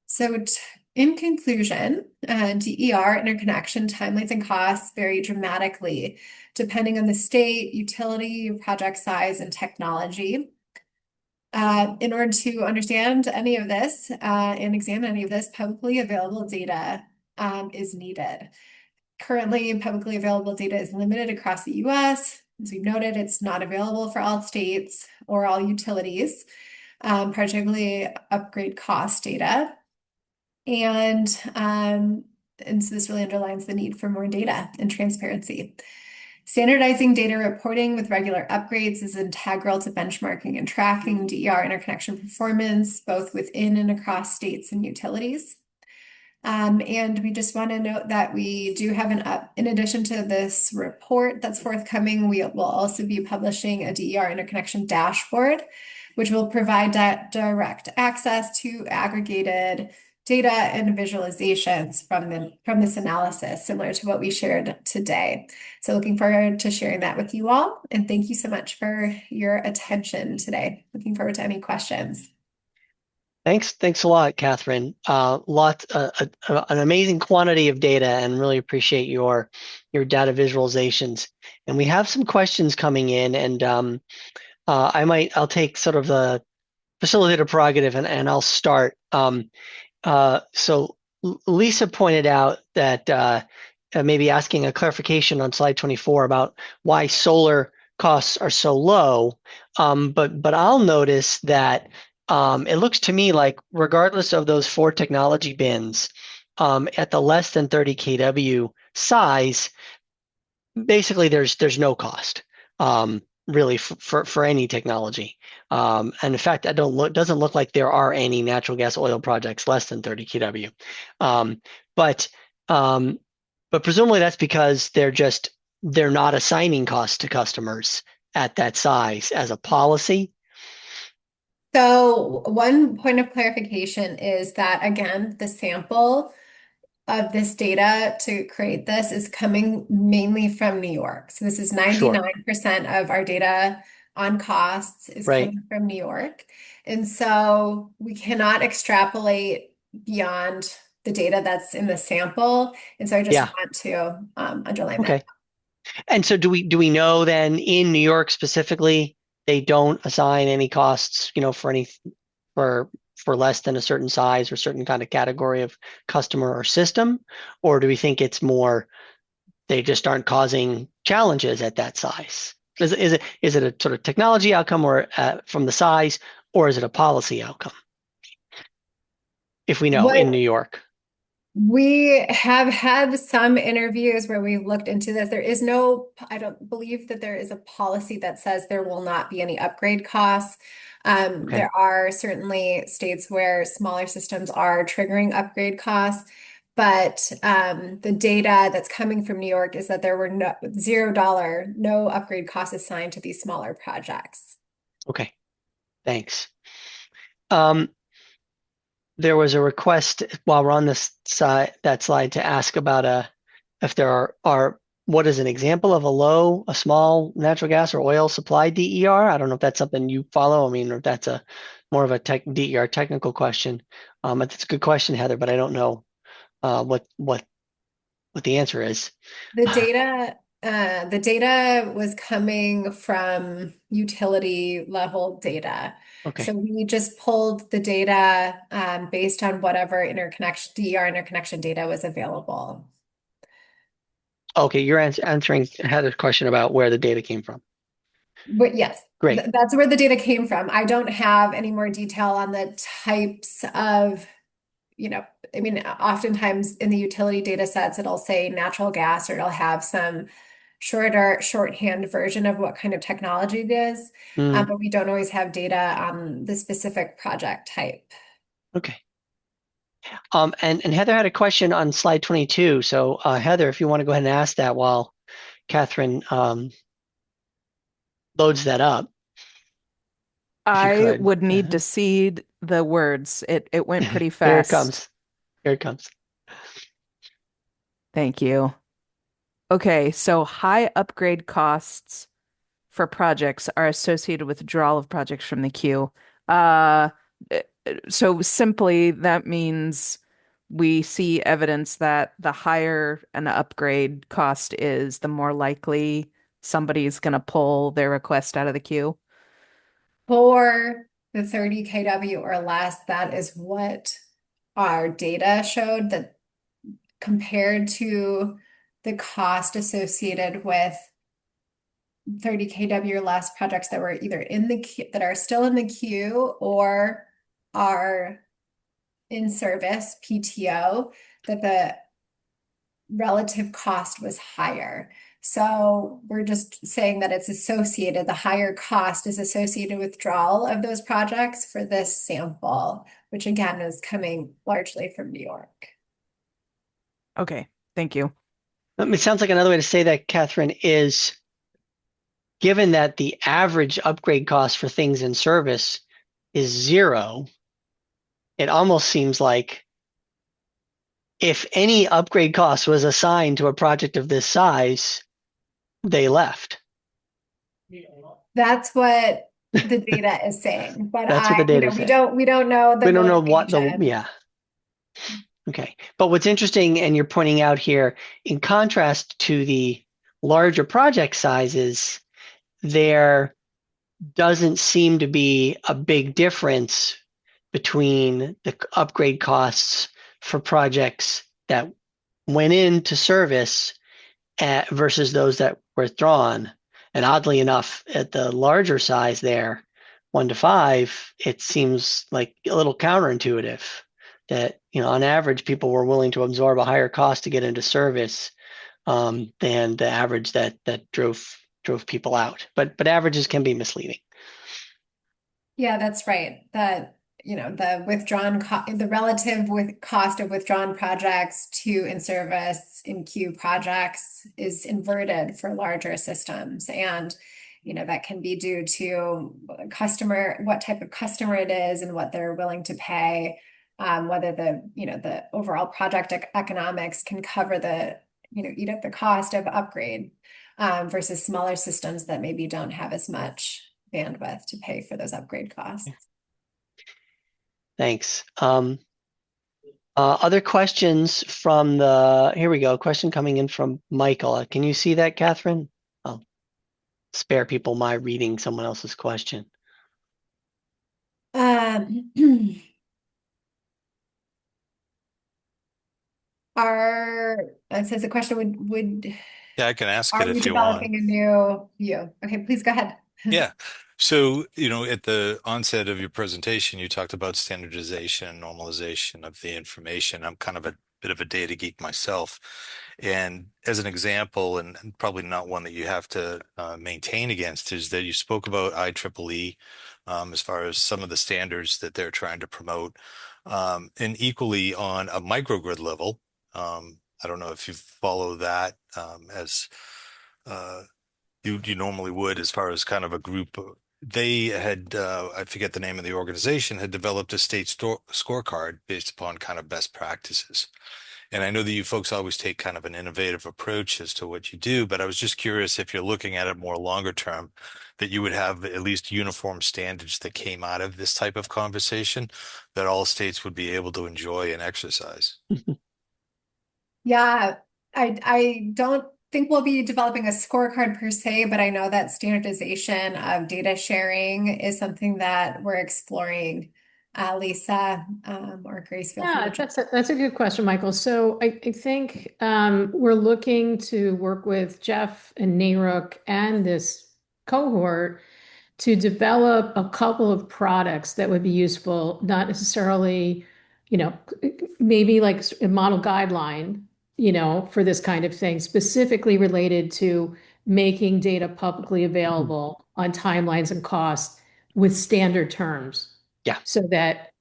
So in conclusion, DER interconnection timelines and costs vary dramatically depending on the state, utility, project size, and technology. In order to understand any of this and examine any of this, publicly available data is needed. Currently, publicly available data is limited across the US. As we've noted, it's not available for all states or all utilities, particularly upgrade cost data. And so this really underlines the need for more data and transparency. Standardizing data reporting with regular upgrades is integral to benchmarking and tracking DER interconnection performance, both within and across states and utilities. And we just want to note that we do have in addition to this report that's forthcoming, we will also be publishing a DER interconnection dashboard, which will provide direct access to aggregated data and visualizations from this analysis, similar to what we shared today. So looking forward to sharing that with you all. And thank you so much for your attention today. Looking forward to any questions. Thanks a lot, Catherine. An amazing quantity of data, and really appreciate your data visualizations. And we have some questions coming in, and I'll take sort of the facilitator prerogative, and I'll start. So Lisa pointed out that maybe asking a clarification on slide 24 about why solar costs are so low. But I'll notice that it looks to me like regardless of those 4 technology bins, at the less than 30 kW size, basically there's no cost. Really for any technology. And in fact, doesn't look like there are any natural gas oil projects less than 30 kW. But presumably that's because they're not assigning costs to customers at that size as a policy. So one point of clarification is that, again, the sample of this data to create this is coming mainly from New York. So this is Sure. 99% of our data on costs is Right. coming from New York. And so we cannot extrapolate beyond the data that's in the sample. And so I just want to underline that. Okay. And so do we know then in New York specifically, they don't assign any costs, for less than a certain size or certain kind of category of customer or system? Or do we think it's more they just aren't causing challenges at that size? Is it a sort of technology outcome or from the size, or is it a policy outcome? If we know in New York. We have had some interviews where we looked into this. I don't believe that there is a policy that says there will not be any upgrade costs. Okay. There are certainly states where smaller systems are triggering upgrade costs, but the data that's coming from New York is that there were $0, no upgrade costs assigned to these smaller projects. Okay, thanks. There was a request while we're on that slide to ask about if there are what is an example of a small natural gas or oil supply DER? I don't know if that's something you follow. I mean, or if that's more of a DER technical question. It's a good question, Heather, but I don't know what the answer is. The data was coming from utility level data. Okay. So we just pulled the data based on whatever DER interconnection data was available. Okay, you're answering Heather's question about where the data came from. But yes, Great. That's where the data came from. I don't have any more detail on the types of, I mean, oftentimes in the utility data sets, it'll say natural gas, or it'll have some shorthand version of what kind of technology it is. But we don't always have data on the specific project type. Okay. And Heather had a question on slide 22. So Heather, if you want to go ahead and ask that while Catherine loads that up. I would need to see the words. It went pretty fast. Here it comes. Here it comes. Thank you. Okay, so high upgrade costs for projects are associated with withdrawal of projects from the queue. So simply that means we see evidence that the higher an upgrade cost is, the more likely somebody's going to pull their request out of the queue. For the 30 kW or less, that is what our data showed, that compared to the cost associated with 30 kW or less projects that were either in the queue, that are still in the queue, or are in service, PTO, that the relative cost was higher. So we're just saying that it's associated, the higher cost is associated with withdrawal of those projects for this sample, which again is coming largely from New York. Okay, thank you. It sounds like another way to say that, Catherine, is given that the average upgrade cost for things in service is 0, it almost seems like if any upgrade cost was assigned to a project of this size, they left. That's what the data is saying, but That's what the data we said. don't know the We don't know what motivation. yeah. Okay. But what's interesting, and you're pointing out here, in contrast to the larger project sizes, there doesn't seem to be a big difference between the upgrade costs for projects that went into service versus those that were withdrawn. And oddly enough, at the larger size there, 1 to 5, it seems like a little counterintuitive that, on average, people were willing to absorb a higher cost to get into service than the average that drove people out. But averages can be misleading. Yeah, that's right. That, the relative cost of withdrawn projects to in-service in queue projects is inverted for larger systems. And, that can be due to what type of customer it is and what they're willing to pay, whether the overall project economics can cover eat up the cost of upgrade, versus smaller systems that maybe don't have as much bandwidth to pay for those upgrade costs. Thanks. Other questions from here we go. Question coming in from Michael. Can you see that, Catherine? I'll spare people my reading someone else's question. It says the question would Yeah, I can ask are it we if you want. developing a new view? Okay, please go ahead. Yeah. So, at the onset of your presentation, you talked about standardization and normalization of the information. I'm kind of a bit of a data geek myself. And as an example, and probably not one that you have to maintain against, is that you spoke about IEEE as far as some of the standards that they're trying to promote. And equally on a microgrid level, I don't know if you follow that as you normally would as far as kind of a group. They had, I forget the name of the organization, had developed a state scorecard based upon kind of best practices. And I know that you folks always take kind of an innovative approach as to what you do, but I was just curious if you're looking at it more longer term, that you would have at least uniform standards that came out of this type of conversation that all states would be able to enjoy and exercise. Yeah, I don't think we'll be developing a scorecard per se, but I know that standardization of data sharing is something that we're exploring. Lisa, or Grace, feel free Yeah, to. that's a good question, Michael. So I think we're looking to work with Jeff and Narook and this cohort to develop a couple of products that would be useful, not necessarily, maybe like a model guideline, for this kind of thing, specifically related to making data publicly available on timelines and costs with standard terms. Yeah. So that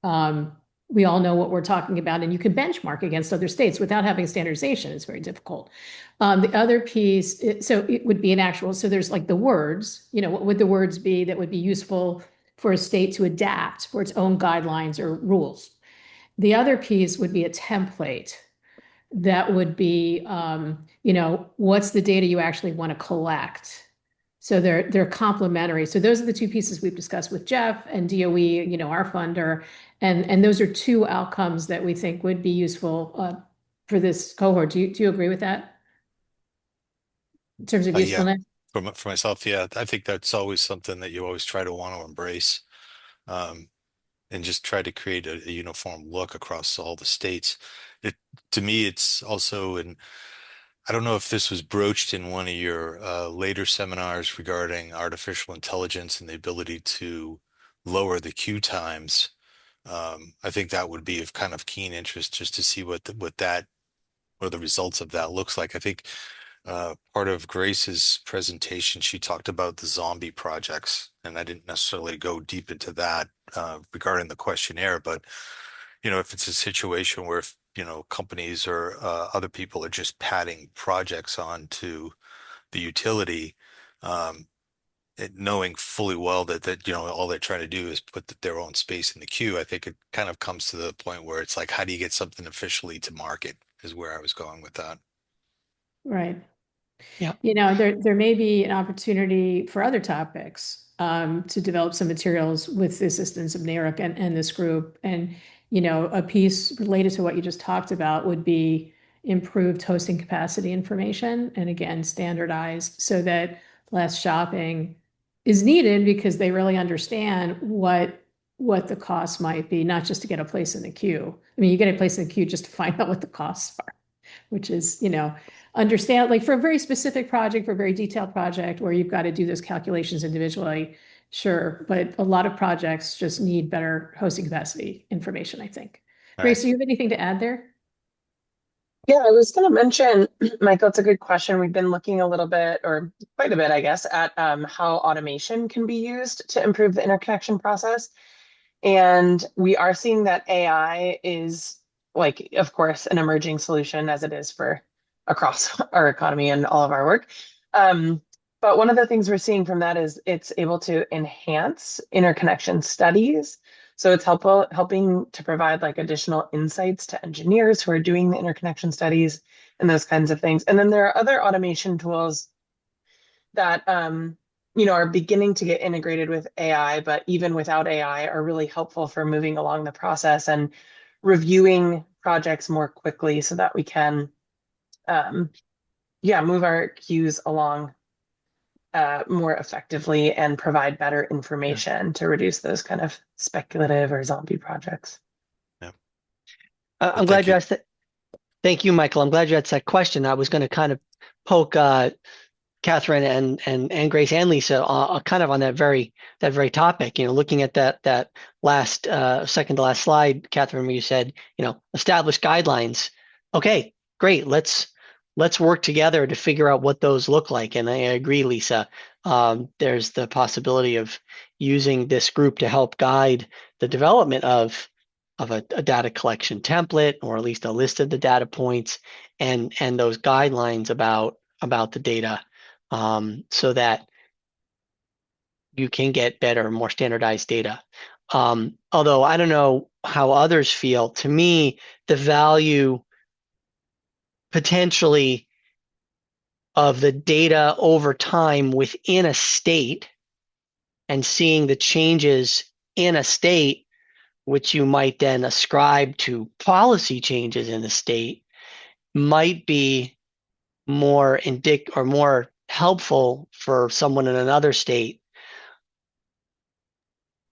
we all know what we're talking about, and you can benchmark against other states without having standardization. It's very difficult. The other piece, so it would be an actual, so there's like the words, what would the words be that would be useful for a state to adapt for its own guidelines or rules? The other piece would be a template that would be, what's the data you actually want to collect? So they're complementary. So those are the two pieces we've discussed with Jeff and DOE, our funder, and those are two outcomes that we think would be useful for this cohort. Do you agree with that in terms of Yeah, usefulness? for myself, yeah, I think that's always something that you always try to want to embrace. And just try to create a uniform look across all the states. To me, it's also, and I don't know if this was broached in one of your later seminars regarding artificial intelligence and the ability to lower the queue times. I think that would be of kind of keen interest just to see what the results of that looks like. I think part of Grace's presentation, she talked about the zombie projects, and I didn't necessarily go deep into that regarding the questionnaire, but if it's a situation where if companies or other people are just padding projects onto the utility, um, knowing fully well that all they're trying to do is put their own space in the queue. I think it kind of comes to the point where it's like, how do you get something officially to market is where I was going with that. Right. Yeah. There may be an opportunity for other topics to develop some materials with the assistance of NARUC and this group. And, a piece related to what you just talked about would be improved hosting capacity information, and again, standardized so that less shopping is needed because they really understand what the costs might be, not just to get a place in the queue. I mean, you get a place in the queue just to find out what the costs are, which is, understand, like for a very specific project, for a very detailed project where you've got to do those calculations individually, sure. But a lot of projects just need better hosting capacity information, I think. All right. Grace, do you have anything to add there? Yeah, I was going to mention, Michael, it's a good question. We've been looking a little bit, or quite a bit, I guess, at how automation can be used to improve the interconnection process. And we are seeing that AI is, like, of course, an emerging solution as it is for across our economy and all of our work. But one of the things we're seeing from that is it's able to enhance interconnection studies. So it's helping to provide like additional insights to engineers who are doing the interconnection studies and those kinds of things. And then there are other automation tools that are beginning to get integrated with AI, but even without AI are really helpful for moving along the process and reviewing projects more quickly so that we can move our queues along more effectively and provide better information to reduce those kind of speculative or zombie projects. Yeah. I'm But glad thank you you. asked that. Thank you, Michael. I'm glad you asked that question. I was going to kind of poke Catherine and Grace and Lisa kind of on that very topic. Looking at that last second to last slide, Catherine, where you said establish guidelines. Okay, great. Let's work together to figure out what those look like. And I agree, Lisa. There's the possibility of using this group to help guide the development of a data collection template, or at least a list of the data points and those guidelines about the data, so that you can get better, more standardized data. Although I don't know how others feel, to me, the value potentially of the data over time within a state and seeing the changes in a state, which you might then ascribe to policy changes in the state, might be more more helpful for someone in another state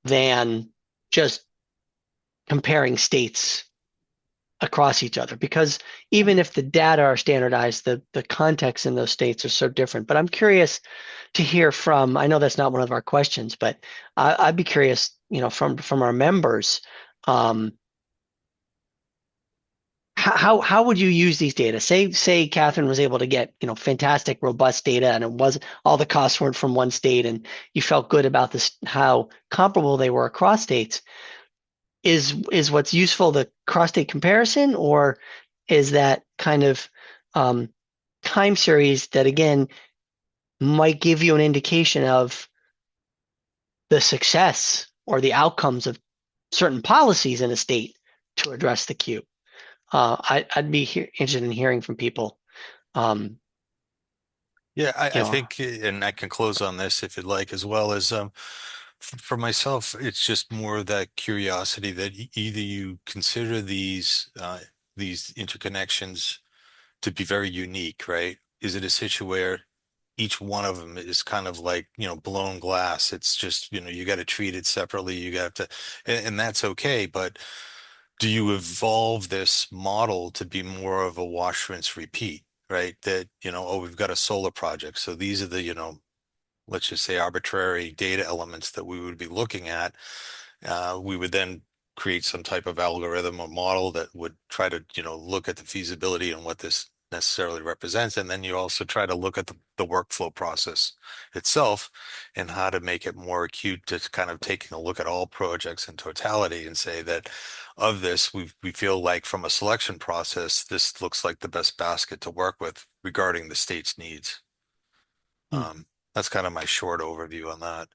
than just comparing states across each other, because even if the data are standardized, the context in those states are so different. But I'm curious to hear from, I know that's not one of our questions, but I'd be curious, from our members, how would you use these data? Say Catherine was able to get fantastic, robust data, and it was all the costs weren't from one state, and you felt good about this, how comparable they were across states. Is what's useful the cross-state comparison, or is that kind of time series that again might give you an indication of the success or the outcomes of certain policies in a state to address the queue? I'd be interested in hearing from people. Yeah, I, You I know, think, and I can close on this if you'd like, as well as for myself, it's just more of that curiosity that either you consider these interconnections to be very unique, right? Is it a situation where each one of them is kind of like, blown glass? It's just, you got to treat it separately. You got to, and that's okay. But do you evolve this model to be more of a wash, rinse, repeat, right? That, oh, we've got a solar project. So these are the, let's just say arbitrary data elements that we would be looking at. We would then create some type of algorithm or model that would try to, look at the feasibility and what this necessarily represents. And then you also try to look at the workflow process itself and how to make it more acute to kind of taking a look at all projects in totality and say that of this, we feel like from a selection process, this looks like the best basket to work with regarding the state's needs. That's kind of my short overview on that.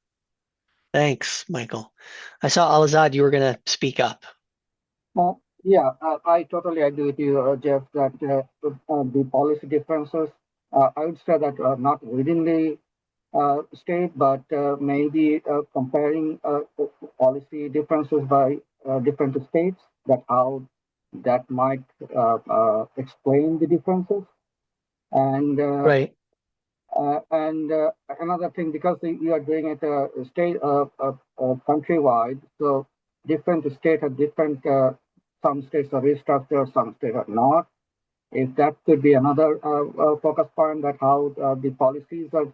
Thanks, Michael. I saw Alazad, you were going to speak up. I totally agree with you, Jeff, that the policy differences, I would say that not within the state, but maybe comparing policy differences by different states, that how that might explain the differences. And Right. Another thing, because you are doing it state countrywide, so different states have different. Some states are restructured, some states are not. If that could be another focus point, that how the policies are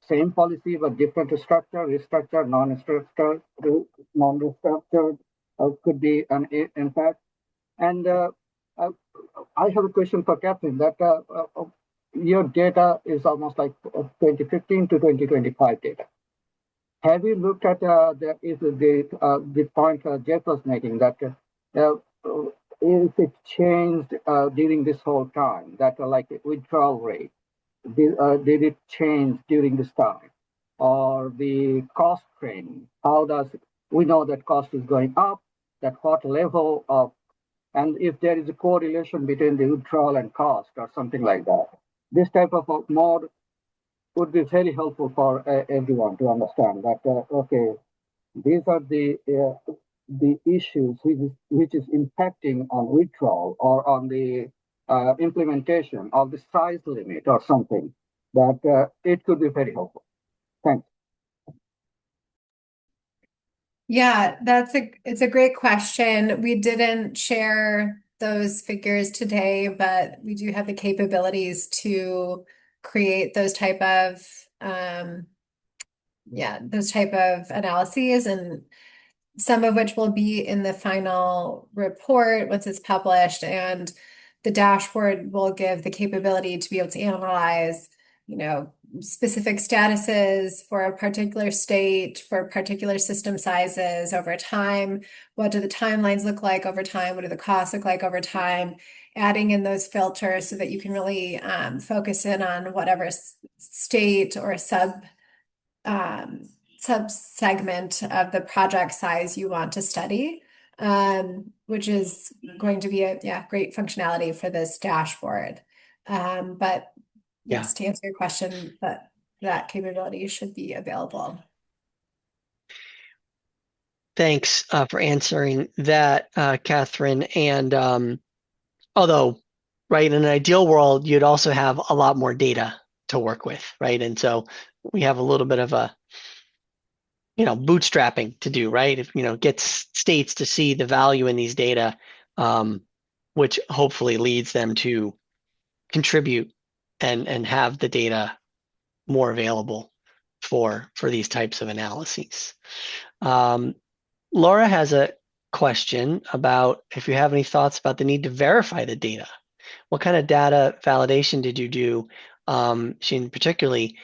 same policy but different structure, restructured, non-restructured, could be an impact. And I have a question for Catherine. That your data is almost like 2015 to 2025 data. Have you looked at the point Jeff was making, that if it changed during this whole time, that like withdrawal rate, did it change during this time? Or the cost trend, how does it, we know that cost is going up, that what level of, and if there is a correlation between the withdrawal and cost or something like that. This type of more would be very helpful for everyone to understand that, okay, these are the issues which is impacting on withdrawal or on the implementation of the size limit or something, that it could be very helpful. Thanks. Yeah, it's a great question. We didn't share those figures today, but we do have the capabilities to create those type of analyses, and some of which will be in the final report once it's published, and the dashboard will give the capability to be able to analyze, specific statuses for a particular state, for particular system sizes over time. What do the timelines look like over time? What do the costs look like over time? Adding in those filters so that you can really focus in on whatever state or sub-segment of the project size you want to study, which is going to be a great functionality for this dashboard. But yes, to answer your question, that capability should be available. Thanks for answering that, Catherine. And although, right, in an ideal world, you'd also have a lot more data to work with, right? And so we have a little bit of a bootstrapping to do, right? If gets states to see the value in these data, which hopefully leads them to contribute and have the data more available for these types of analyses. Laura has a question about if you have any thoughts about the need to verify the data. What kind of data validation did you do? Particularly,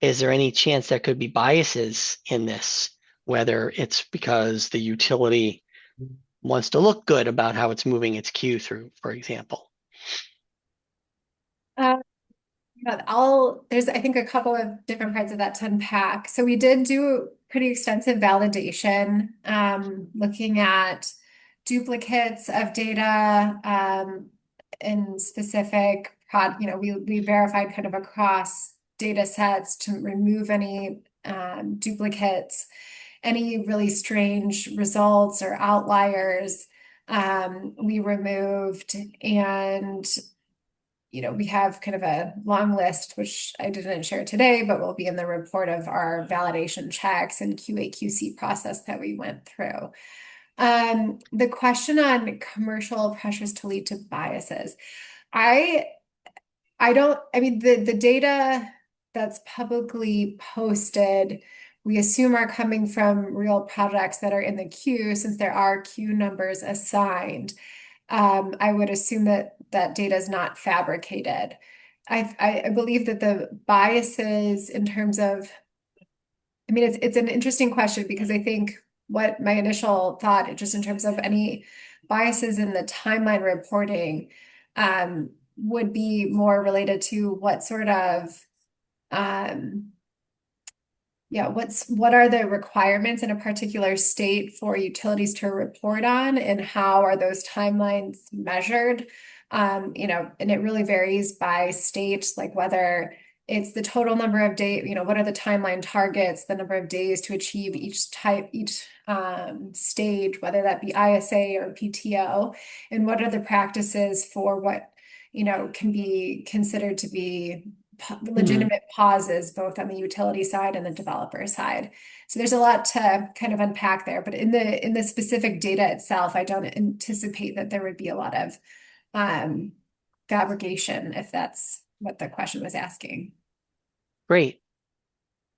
is there any chance there could be biases in this, whether it's because the utility wants to look good about how it's moving its queue through, for example? There's, I think, a couple of different parts of that to unpack. So we did do pretty extensive validation, looking at duplicates of data, in specific we verified kind of across data sets to remove any duplicates, any really strange results or outliers, we removed. And we have kind of a long list, which I didn't share today, but will be in the report, of our validation checks and QA/QC process that we went through. The question on commercial pressures to lead to biases. The data that's publicly posted, we assume are coming from real projects that are in the queue, since there are queue numbers assigned. I would assume that that data is not fabricated. I believe that the biases in terms of, I mean, it's an interesting question because I think what my initial thought, just in terms of any biases in the timeline reporting, would be more related to what sort of um, yeah, what are the requirements in a particular state for utilities to report on, and how are those timelines measured? And it really varies by state, like whether it's the total number of days, what are the timeline targets, the number of days to achieve each stage, whether that be ISA or PTO, and what are the practices for what, can be considered to be legitimate pauses, both on the utility side and the developer side. So there's a lot to kind of unpack there, but in the specific data itself, I don't anticipate that there would be a lot of fabrication, if that's what the question was asking. Great.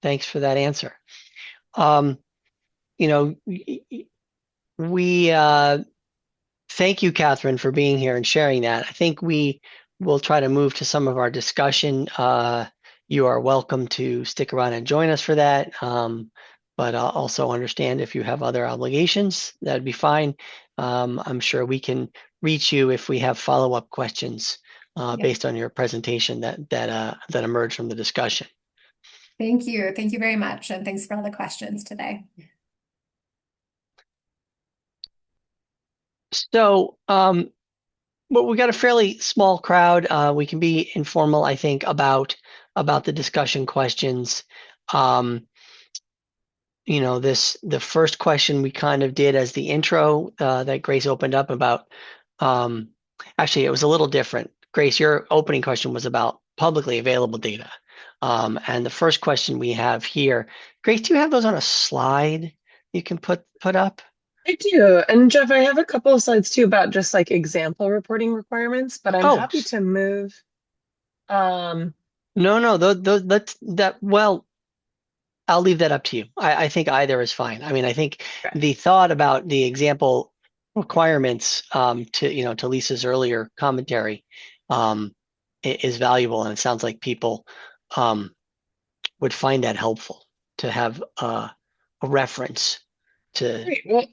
Thanks for that answer. We thank you, Catherine, for being here and sharing that. I think we will try to move to some of our discussion. You are welcome to stick around and join us for that. But I'll also understand if you have other obligations, that'd be fine. I'm sure we can reach you if we have follow-up questions based on your presentation that emerged from the discussion. Thank you. Thank you very much. And thanks for all the questions today. So, well, we got a fairly small crowd. We can be informal, I think, about the discussion questions. The first question we kind of did as the intro that Grace opened up about. Actually, it was a little different. Grace, your opening question was about publicly available data. And the first question we have here, Grace, do you have those on a slide you can put up? I do. And Jeff, I have a couple of slides too about just like example reporting requirements, but I'm happy to move. No, well, I'll leave that up to you. I think either is fine. I mean, I think the thought about the example requirements to Lisa's earlier commentary is valuable, and it sounds like people would find that helpful to have a reference to. Great. Well,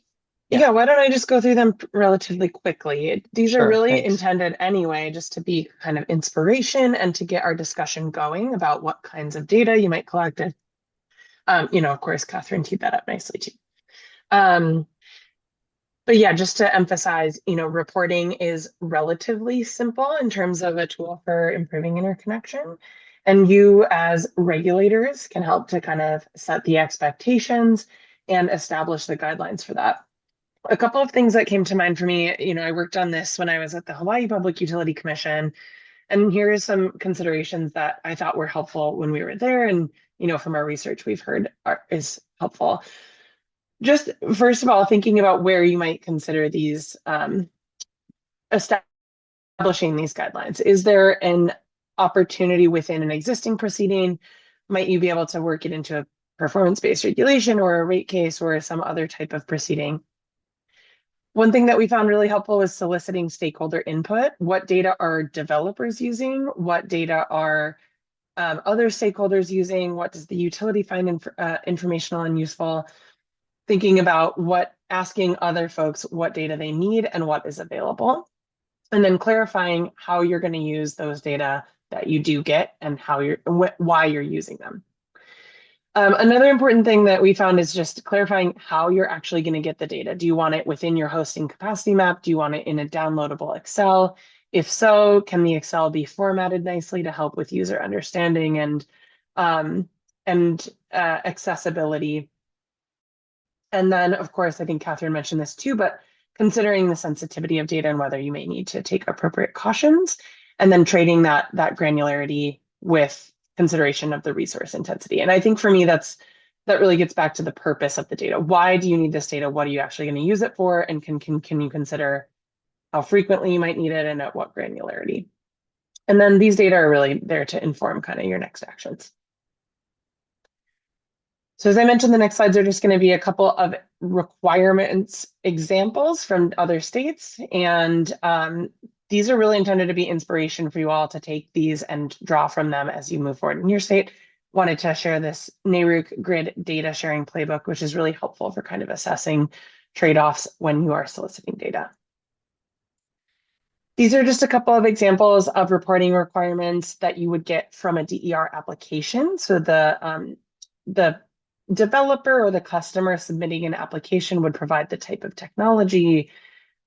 yeah, why don't I just go through them relatively quickly? These are really intended anyway, just to be kind of inspiration and to get our discussion going about what kinds of data you might collect. Of course, Catherine teed that up nicely too. But yeah, just to emphasize, reporting is relatively simple in terms of a tool for improving interconnection. And you as regulators can help to kind of set the expectations and establish the guidelines for that. A couple of things that came to mind for me, I worked on this when I was at the Hawaii Public Utility Commission. And here are some considerations that I thought were helpful when we were there. And, from our research we've heard is helpful. Just first of all, thinking about where you might consider these establishing these guidelines. Is there an opportunity within an existing proceeding? Might you be able to work it into a performance-based regulation or a rate case or some other type of proceeding? One thing that we found really helpful was soliciting stakeholder input. What data are developers using? What data are other stakeholders using? What does the utility find informational and useful? Thinking about asking other folks what data they need and what is available. And then clarifying how you're going to use those data that you do get and why you're using them. Another important thing that we found is just clarifying how you're actually going to get the data. Do you want it within your hosting capacity map? Do you want it in a downloadable Excel? If so, can the Excel be formatted nicely to help with user understanding and accessibility? And then, of course, I think Catherine mentioned this too, but considering the sensitivity of data and whether you may need to take appropriate cautions, and then trading that granularity with consideration of the resource intensity. And I think for me, that really gets back to the purpose of the data. Why do you need this data? What are you actually going to use it for? And can you consider how frequently you might need it and at what granularity? And then these data are really there to inform kind of your next actions. So as I mentioned, the next slides are just going to be a couple of requirements examples from other states. And these are really intended to be inspiration for you all to take these and draw from them as you move forward in your state. Wanted to share this NARUC grid data sharing playbook, which is really helpful for kind of assessing trade-offs when you are soliciting data. These are just a couple of examples of reporting requirements that you would get from a DER application. So the developer or the customer submitting an application would provide the type of technology,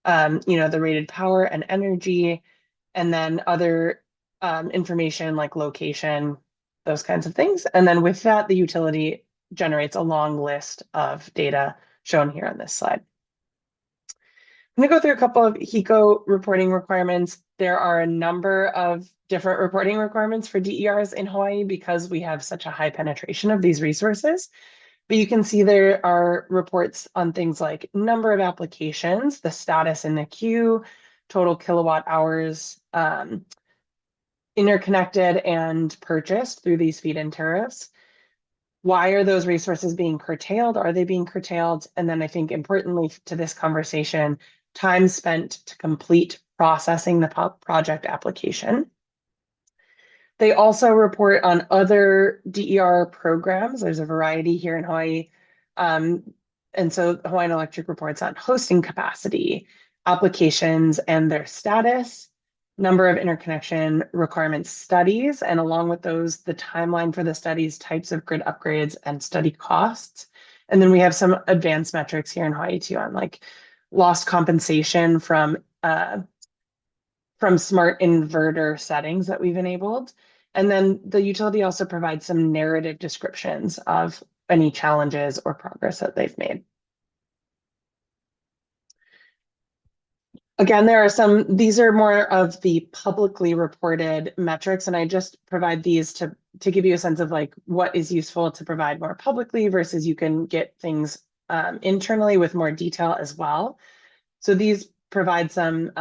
the rated power and energy, and then other information like location, those kinds of things. And then with that, the utility generates a long list of data shown here on this slide. I'm going to go through a couple of HECO reporting requirements. There are a number of different reporting requirements for DERs in Hawaii because we have such a high penetration of these resources. But you can see there are reports on things like number of applications, the status in the queue, total kilowatt hours interconnected and purchased through these feed-in tariffs. Why are those resources being curtailed? Are they being curtailed? And then I think importantly to this conversation, time spent to complete processing the project application. They also report on other DER programs. There's a variety here in Hawaii. And so Hawaiian Electric reports on hosting capacity, applications and their status, number of interconnection requirements studies, and along with those, the timeline for the studies, types of grid upgrades, and study costs. And then we have some advanced metrics here in Hawaii too on like lost compensation from smart inverter settings that we've enabled. And then the utility also provides some narrative descriptions of any challenges or progress that they've made. Again, these are more of the publicly reported metrics, and I just provide these to give you a sense of like what is useful to provide more publicly versus you can get things internally with more detail as well. So these provide some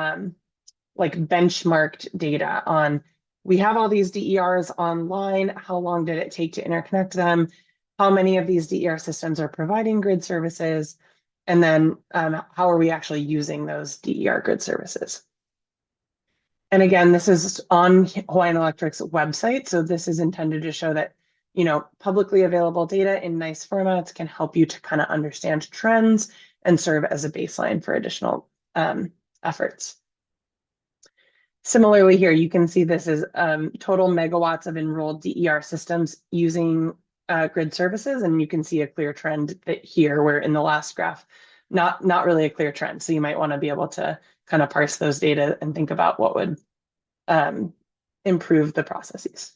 like benchmarked data on, we have all these DERs online, how long did it take to interconnect them, how many of these DER systems are providing grid services, and then how are we actually using those DER grid services. And again, this is on Hawaiian Electric's website. So this is intended to show that, publicly available data in nice formats can help you to kind of understand trends and serve as a baseline for additional efforts. Similarly here, you can see this is total megawatts of enrolled DER systems using grid services, and you can see a clear trend that here, where in the last graph, not really a clear trend. So you might want to be able to kind of parse those data and think about what would improve the processes.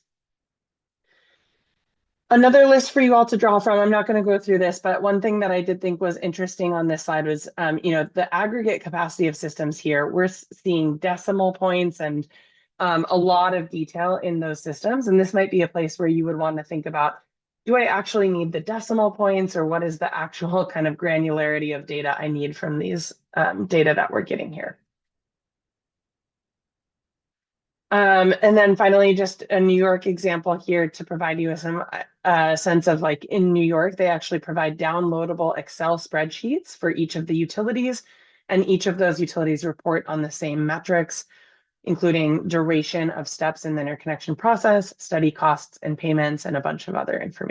Another list for you all to draw from. I'm not going to go through this, but one thing that I did think was interesting on this slide was, the aggregate capacity of systems here. We're seeing decimal points and a lot of detail in those systems. And this might be a place where you would want to think about, do I actually need the decimal points, or what is the actual kind of granularity of data I need from these data that we're getting here? And then finally, just a New York example here to provide you with some sense of like in New York, they actually provide downloadable Excel spreadsheets for each of the utilities, and each of those utilities report on the same metrics, including duration of steps in the interconnection process, study costs and payments, and a bunch of other information.